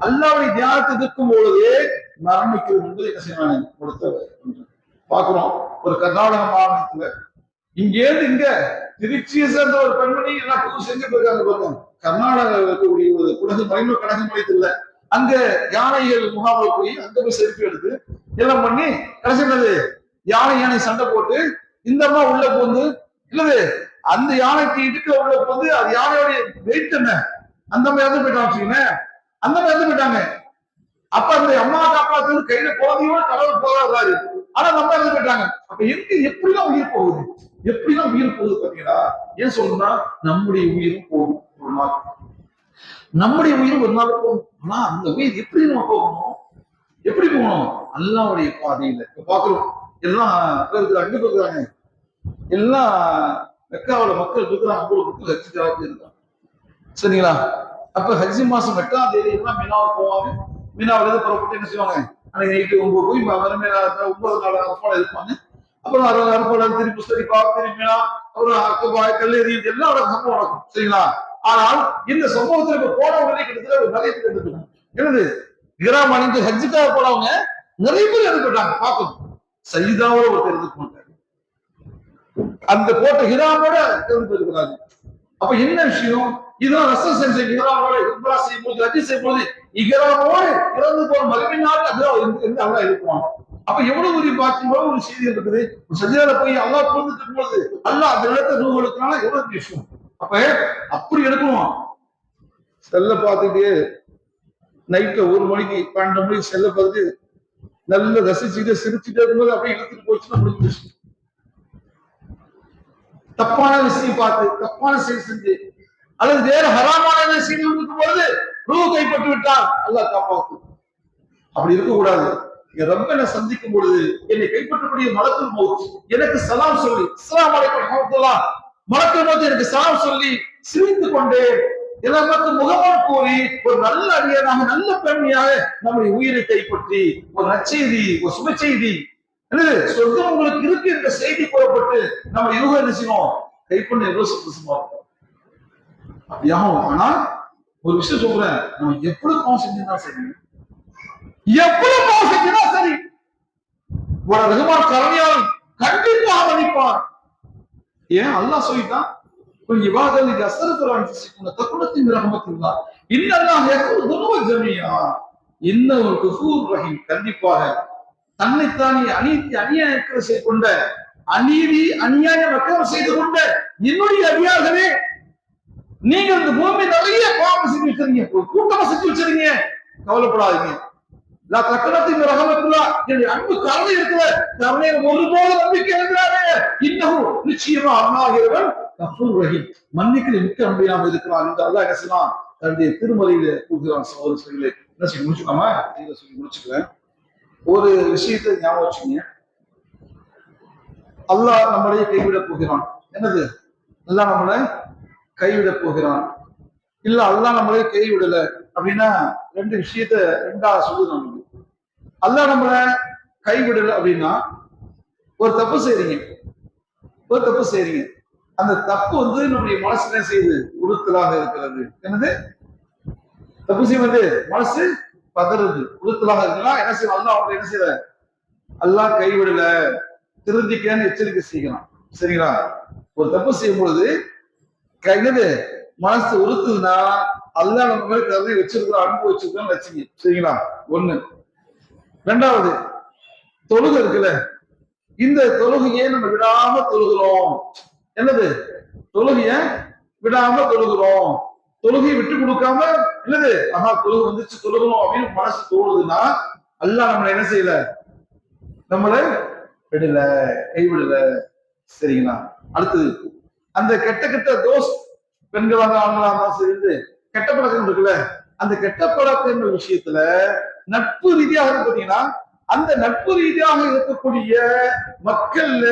அல்லாஹ்வை தியானத்தில் இருக்கும் பொழுதே மரணிக்கிறது என்பது என்ன செய்யணும் கொடுத்த பாக்குறோம். ஒரு கர்நாடக மாநிலத்துல இங்கேருந்து இங்க திருச்சியை சேர்ந்த ஒரு பெண்மணி எல்லாம் புது செஞ்சு போயிருக்காங்க பாருங்க. கர்நாடகா இருக்கக்கூடிய ஒரு குடகு மறைமுக கழக மையத்துல அங்க யானைகள் முகாமில் போய் அங்க போய் செல்ஃபி எடுத்து எல்லாம் பண்ணி கடைசி என்னது யானை சண்டை போட்டு இந்த அம்மா உள்ள போந்து இல்லது அந்த யானைக்கு இடுக்க உள்ள போந்து அது யானையோடைய வெயிட் என்ன அந்த மாதிரி இறந்து போயிட்டாங்க வச்சுக்கோங்க. அந்த மாதிரி இறந்து போயிட்டாங்க. அப்ப அந்த அம்மா காப்பாத்து கையில குழந்தையோட கடவுள் போராடுறாரு. ஆனா நம்ம இறந்து போயிட்டாங்க. அப்ப எப்படிலாம் உயிர் போகுது, எப்படிலாம் உயிர் போகுது பாத்தீங்களா? ஏன் சொல்லணும்னா நம்முடைய உயிரும் போகும் ஒரு நாள், நம்முடைய உயிர் ஒரு நாள் போகும். ஆனா அந்த உயிர் எப்படி நம்ம போகணும், எப்படி போகணும்? அல்லாஹ்வுடைய பாதையில. இப்ப பாக்குறோம் எல்லாம் அங்க இருக்கிறாங்க, எல்லாம் மெக்காவோட மக்கள் இருக்கிறாங்க, 50 மக்கள் ஹஜ்ஜுக்காக இருக்காங்க. சரிங்களா? அப்ப ஹஜ்ஜி மாசம் 8ஆம் தேதி எல்லாம் மீனாவுக்கு போவாங்க. மீனாவில இருந்து புறப்பட்டு என்ன செய்வாங்க, அன்னைக்கு நைட்டு 9 போய் மறுமையில 9 நாள் அரபால இருப்பாங்க. அப்புறம் அரபால திருப்பி சரிப்பா திரும்பினா அப்புறம் அக்கபா கல்லெறி எல்லாம் சம்பவம் நடக்கும். சரிங்களா? ஆனால் இந்த சம்பவத்துல இப்ப போனவங்களே கிட்டத்தட்ட ஒரு நிறைய பேர் எடுத்துட்டாங்க. என்னது கிராம் அணிந்து ஹஜ்ஜுக்காக போனவங்க நிறைய பேர் எடுத்துட்டாங்க. பார்க்கணும் சைதாவோட ஒருத்தர் எடுத்துக்க மாட்டாரு, அந்த போட்ட ஹிராமோட இருக்கிறாங்க. அப்ப என்ன விஷயம்? இதுதான் ரசம் செஞ்ச இகராமோட இப்ரா செய்யும் போது ஹஜ் செய்யும் போது இகராமோடு இறந்து போற மறுமையினால் அல்லாஹ் இருக்குவாங்க. அப்ப எவ்வளவு ஒரு பாக்கியம், ஒரு செய்தி இருக்குது. சஜிதால போய் அல்லாஹ் புரிஞ்சுட்டு இருக்கும்போது அல்லாஹ் அந்த இடத்த ரூஹ் எடுக்கனால எவ்வளவு விஷயம். அப்ப அப்படி எடுக்கணும். செல்ல பார்த்துட்டு நைட்ல 1 மணிக்கு 12 மணிக்கு செல்ல பார்த்துட்டு நல்ல ரசிச்சுட்டு சிரிச்சுட்டே இருக்கும்போது அப்படியே இழுத்துட்டு போச்சுன்னா முடிஞ்சிருச்சு. தப்பான விஷயம் பார்த்து தப்பான செயல் செஞ்சு அல்லது வேற ஹராமான செய்து இருக்கும் பொழுது ரூ கைப்பற்றி விட்டால் அல்லாஹ் காப்பாத்து. அப்படி இருக்கக்கூடாது. ரப்பனை சந்திக்கும் பொழுது என்னை கைப்பற்றக்கூடிய மலக்குல் மௌத் எனக்கு சலாம் சொல்லி அஸ்ஸலாமு அலைக்கும் வரஹ்மத்துல்லாஹ் மலக்குல் மௌத் எனக்கு சலாம் சொல்லி சிரித்துக் கொண்டே நமக்கு முகமன் கூறி ஒரு நல்ல அடியனாக நல்ல பெண்மையாக நம்முடைய உயிரை கைப்பற்றி ஒரு நற்செய்தி ஒரு சுப செய்தி சொர்க்கம் உங்களுக்கு இருக்கு என்ற செய்தி கூறப்பட்டு நம்ம யூகம் என்ன செய்யணும், கைப்பண்ண எவ்வளவு சந்தோஷமா இருக்கும். அப்படியாகும். ஆனா ஒரு விஷயம் சொல்றேன், நம்ம எவ்வளவு பாவம் செஞ்சுதான் சரி, எவ்வளவு பாவம் செஞ்சுதான் சரி, ஒரு ரஹ்மான் கருணையால் கண்டிப்பாக மன்னிப்பான். ஏன் அல்லாஹ் சொல்லிட்டான், இவாதலுக்கு அஸ்தக்ஃபிருல்லாஹ் ஃபிஸ்ஸிகுன தகுனத்தின் ரஹ்மத்துல்லாஹ் இன்னல்லாஹ் யக்ஃபிரு துனூப ஜமீஆ இன்னஹு கஃபூர் ரஹீம். கண்டிப்பாக தன்னைத்தானே அநியாயம் செய்து கொண்ட அநீதி அநியாய மக்கள் செய்து கொண்ட என்னுடைய அடியார்களே, நீங்க இந்த பூமி நிறைய பாவம் செஞ்சு வச்சிருக்கீங்க, கூட்டமா செஞ்சு வச்சிருக்கீங்க, கவலைப்படாதீங்க. தக்கணத்தின் ரஹமத்துல்லாஹ் என்னுடைய அன்பு கருணை இருக்கிற கருணை ஒருபோது நம்பிக்கை இருக்கிறாரே, இன்னும் நிச்சயமா அல்லாஹ் இறைவன் கஃபூர் ரஹீம் மன்னிக்கிற மிக்க அன்பையாக இருக்கிறான் என்று அல்லாஹ் என்ன செய்யலாம் தன்னுடைய திருமறையில கூறுகிறான். சகோதரர்களே என்ன செய்ய முடிச்சுக்காம சொல்லி முடிச்சுக்கிறேன். ஒரு விஷயத்தை ஞாபகம் வச்சுக்கீங்க, அல்லாஹ் நம்மளையே கைவிட போகிறான். என்னது? அல்லாஹ் நம்மளை கைவிட போகிறான். இல்ல அல்லாஹ் நம்மளே கைவிடல அப்படின்னா ரெண்டு விஷயத்த ரெண்டா சொல்லுது. அல்லாஹ் நம்மளை கைவிடல அப்படின்னா ஒரு தப்பு செய்றீங்க, அந்த தப்பு நம்முடைய மனசுல செய்து உறுத்தலாக இருக்கிறது. என்னது? தப்பு செய்வது மனசு பதறது உறுத்தலாக இருக்கலாம். என்ன செய்யலாம்? அல்லாஹ் அவங்களை என்ன செய்யற, அல்லாஹ் கைவிடல, திருந்திக்கன்னு எச்சரிக்கை செய்யலாம். சரிங்களா? ஒரு தப்பு செய்யும் பொழுது என்னது மனசு உறுத்துதுன்னா அல்லாஹ் நம்ம மேல கருணை வச்சிருக்கிறோம், அன்பு வச்சிருக்கோம் வச்சுங்க. சரிங்களா? ஒண்ணு. ரெண்டாவது, தொழுகை இருக்குல்ல, இந்த தொழுகையை நம்ம விடாம தொழுகிறோம். என்னது? தொழுகைய விடாம தொழுகிறோம், தொழுகையை விட்டு கொடுக்காம என்னது தொழுகை வந்துச்சு தொழுகணும் அப்படின்னு மனசு தோணுதுன்னா அல்லாஹ் நம்மளை என்ன செய்யல, நம்மளை விடல, கைவிடல. சரிங்களா? அடுத்தது, அந்த கெட்ட தோஸ் பெண்களாக ஆண்களாக சேர்ந்து கெட்ட பழக்கம் இருக்குல்ல, அந்த கெட்ட பழக்கங்கள் விஷயத்துல நட்பு ரீதியாக பார்த்தீங்கன்னா அந்த நட்பு ரீதியாக இருக்கக்கூடிய மக்கள்ல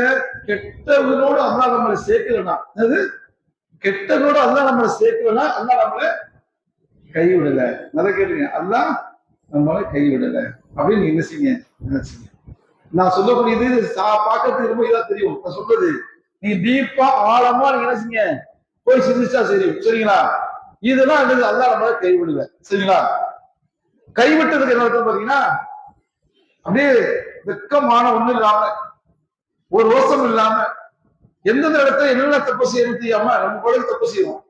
கெட்டவனோடு அல்லாஹ் நம்மளை சேர்க்கலன்னா, அது கெட்டவனோடு அல்லாஹ் நம்மளை சேர்க்கலன்னா அல்லாஹ் நம்மளை கைவிடல. நல்லா கேளுங்க, அல்லாஹ் நம்மளை கைவிடல அப்படின்னு என்ன செய்யுங்க நினைச்சீங்க. நான் சொல்லக்கூடியது பார்க்கறதுக்கு ரொம்ப இதா தெரியும். நான் சொல்றது நீ டீப்பா ஆழமா நீங்க என்ன செய்யுங்க போய் சிந்திச்சா சரி. சரிங்களா? இதெல்லாம் அல்லாஹ் நம்மளை கைவிடல. சரிங்களா? கைவிட்டதுக்கு என்ன அர்த்தம் பாத்தீங்கன்னா, அப்படியே வெக்கமான ஒண்ணு இல்லாம ஒரு ரோசம் இல்லாம எந்தெந்த இடத்துல என்னென்ன தப்பு செய்யணும் தெரியாம நம்ம கூட தப்பு செய்வோம்.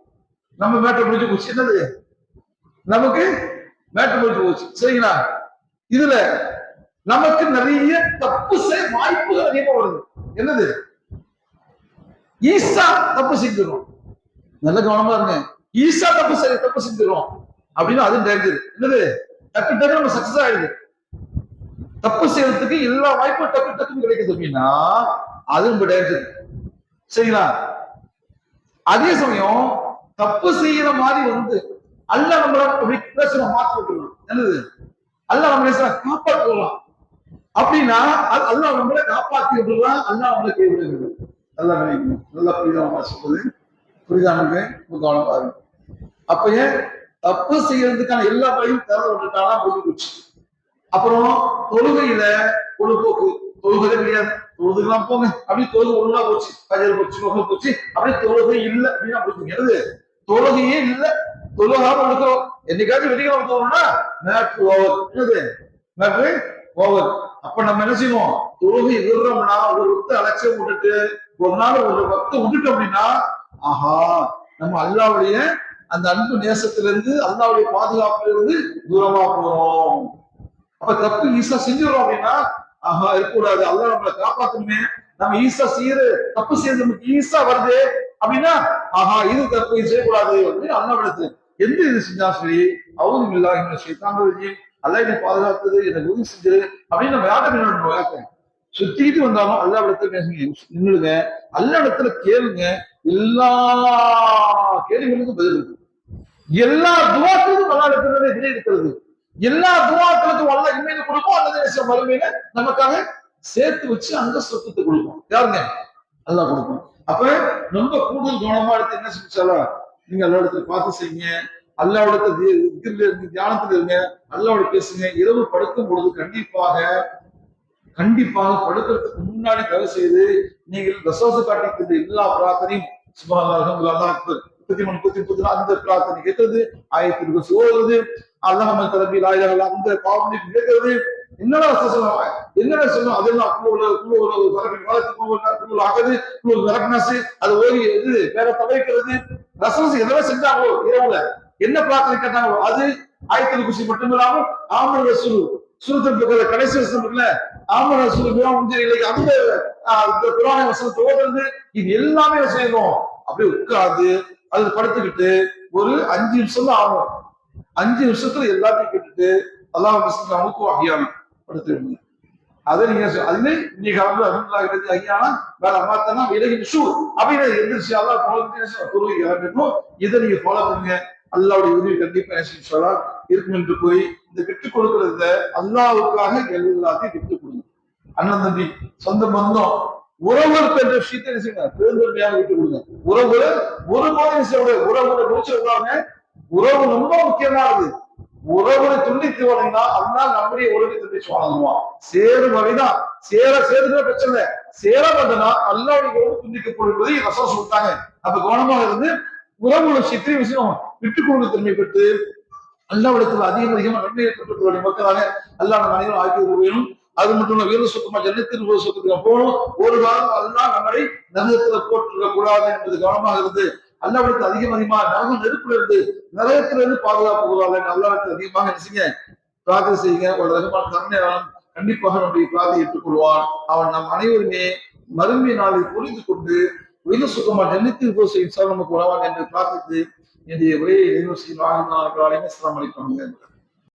நம்ம மேட்டர் முடிஞ்சு போச்சு. என்னது? நமக்கு மேட்டர் முடிஞ்சு போச்சு. சரிங்களா? இதுல நமக்கு நிறைய தப்பு செய்ய வாய்ப்புகள் அதிகமா வருது. என்னது? ஈசா தப்பு செஞ்சிடும். நல்ல கவனமா இருங்க. ஈசா தப்பு செஞ்சிடும் அப்படின்னு அது டேஞ்சர். என்னது? டக்கு டக்கு நம்ம சக்சஸ் ஆயிடுது. தப்பு செய்யறதுக்கு எல்லா வாய்ப்பும் டக்கு டக்குன்னு கிடைக்குது அப்படின்னா அது ரொம்ப டேஞ்சர். சரிங்களா? அதே சமயம் தப்பு செய்யற மாதிரி வந்து அல்ல நம்மள மாற்றி விட்டுருவோம். என்னது? அல்ல நம்ம காப்பாற்றுலாம் அப்படின்னா அல்ல நம்மளை காப்பாற்றி விட்டுலாம். அல்ல நம்மளை கைவிடுகிறது. நல்லா நினைக்கணும். நல்லா புரியுதா சொல்றது? புரியுதானுங்க? கவனமா இருக்கும். அப்ப ஏன் தப்பு செய்யறதுக்கான எல்லா வழியும் திறந்து விட்டுட்டானா முடிஞ்சு போச்சு. அப்புறம் தொழுகையில பொழுதுபோக்கு. தொழுகை கிடையாது, தொழுதுலாம் போங்க அப்படி தொழுகை ஒழுங்கா போச்சு, கஜர் போச்சு, நோக போச்சு, அப்படியே தொழுகை இல்லை அப்படின்னா முடிச்சுங்க. தொழுகையே இல்லை, தொழுகாம இருக்கிறோம். என்னைக்காச்சும் வெடிக்கலாம் போகணும்னா மேட்ச் ஓவர். என்னது? Matter over. அப்ப நம்ம என்ன செய்வோம்? தொழுகை விடுறோம்னா ஒரு வக்த அலட்சியம் விட்டுட்டு ஒரு நாள் ஒரு வக்த விட்டுட்டோம் அப்படின்னா ஆஹா நம்ம அல்லாவுடைய அந்த அன்பு நேசத்திலிருந்து அல்லாவுடைய பாதுகாப்புல இருந்து தூரமா போறோம். அப்ப தப்பு ஈஸா செஞ்சிடறோம் அப்படின்னா ஆஹா இருக்கக்கூடாது, அல்லா நம்மளை காப்பாத்தணுமே. நம்ம ஈஸா தப்பு செய்யறது நமக்கு ஈஸா வருது அப்படின்னா ஆஹா இது தப்பு செய்யக்கூடாது அப்படின்னு அல்லாவிடத்துல எந்த இது செஞ்சா சரி அவரும் இல்லா என்ன செய்தாங்க அல்ல என்னை பாதுகாத்தது எனக்கு உதவி செஞ்சது அப்படின்னு நம்ம யார்கிட்ட சுத்திட்டு வந்தாலும் அல்லாவிடத்துல நின்றுடுங்க. அல்லாவிடத்துல கேளுங்க. எல்லா கேள்விகளுக்கும் பதில் இருக்கு. எல்லா துவாக்களுக்கும் அல்லாவிடத்துல விடை இருக்கிறது. எல்லா துவாக்களுக்கும் அல்ல இன்மையில கொடுப்போம், அல்லது மறுமையில நமக்காக சேர்த்து வச்சு அந்த சொத்தத்தை கொடுப்போம். யாருங்க? அல்லாஹ் கொடுப்போம். அப்ப ரொம்ப கூடுதல் கவனமா எடுத்து என்ன செஞ்சாலும் நீங்க அல்லா இடத்துல பார்த்து செய்யுங்க. அல்லாவிடத்துல தியானத்துல இருங்க. அல்லாவோட பேசுங்க. இரவு படுக்கும் பொழுது கண்டிப்பாக படுக்கிறதுக்கு முன்னாடி தயவு செய்து நீங்கள் ரசோச காட்டிக்கிற எல்லா பிரார்த்தனையும் அந்த பிரார்த்தனை கேட்கறது, ஆயத்திற்கு சோறுறது, அல்லாஹ் தரப்பி லாயிலாக அந்த பாவனை கேட்கறது, என்னடா என்னடா சொல்லணும் அதெல்லாம் அது ஓடி வேற தவிர்க்கிறது. ரசோசு எதெல்லாம் செஞ்சாங்களோ இரவுல என்ன பிரார்த்தனை கேட்டாங்களோ அது ஆயத்தில் குசி மட்டும் இல்லாமல் ஆமல் ரசூல் சுருத்த கடைசி வசனம் இருக்குல்ல, ஆமல் ரசூல் அந்த குரானை வசனத்தை ஓடுறது, இது எல்லாமே செய்யணும். அப்படியே உட்கார்ந்து அது படுத்துக்கிட்டு ஒரு 5 நிமிஷம் தான் ஆகும். 5 நிமிஷத்துல எல்லாத்தையும் கேட்டுட்டு அல்லாஹ் அமுக்கு அகியானம் படுத்து அதை நீங்க அதுல இன்னைக்கு காலத்துல அகியானம் வேற மாத்தனா விலகி ஷூ அப்படின்னு எந்திரிச்சு அல்லாஹ் இதை நீங்க ஃபாலோ பண்ணுங்க. அல்லாவுடைய உதவி கண்டிப்பா இருக்கும் என்று போய் இந்த விட்டுக் கொடுக்கறதுல அல்லாவுக்காக எல்லாத்தையும் விட்டுக் கொடுங்க. அண்ணன் தம்பி சொந்த பந்தம் உறவுகள் என்ற விஷயத்தை பெருந்தன்மையாக விட்டுக் கொடுங்க. உறவுகளை ஒரு மாதிரி உறவுகளை முடிச்சிருக்காங்க. உறவு ரொம்ப முக்கியமானது. உறவுகளை துண்டித்து வந்தீங்கன்னா அல்லா நம்முடைய உறவை துண்டிச்சு வழங்குவான். சேரும் வகைதான் சேருகிற பிரச்சனை சேர வந்தனா அல்லாவுடைய உறவு துண்டிக்கப்படுவதை ரசம் சொல்லிட்டாங்க. அப்ப கவனமாக இருந்து உறவுகளை சித்திரை விஷயம் விட்டுக் கொடுக்க தன்மை பெற்று அல்லாவிடத்தில் அதிகமாக நன்மையை பெற்றுக் மக்களாக அல்லா நம்ம அனைவரும் ஆக்கி வேணும். அது மட்டும் இல்ல வீர சுத்தமா ஜன்னத்தில் சுத்தத்துக்கு போகணும். ஒரு காலம் அல்லா நம்மளை நரகத்துல போட்டுக்க கூடாது என்பது கவனமாக இருந்து அல்லாவிடத்தில் அதிகமா நரகம் நெருப்புல இருந்து நரகத்துல இருந்து பாதுகாப்பு கூடாது அல்லாவிடத்தில் அதிகமாக நினைச்சுங்க பிரார்த்தனை செய்யுங்க. ஒரு ரகமான கருணையாளன் கண்டிப்பாக நம்முடைய பிரார்த்தனை ஏற்றுக்கொள்வான். அவன் நம் அனைவருமே மறுமை நாளை புரிந்து கொண்டு வீர சுத்தமா ஜன்னத்தில் நமக்கு உணவான் என்று பிரார்த்தித்து என்னுடைய உரையை நிறைவு செய்யும். அஸ்ஸலாமு அலைக்கும்.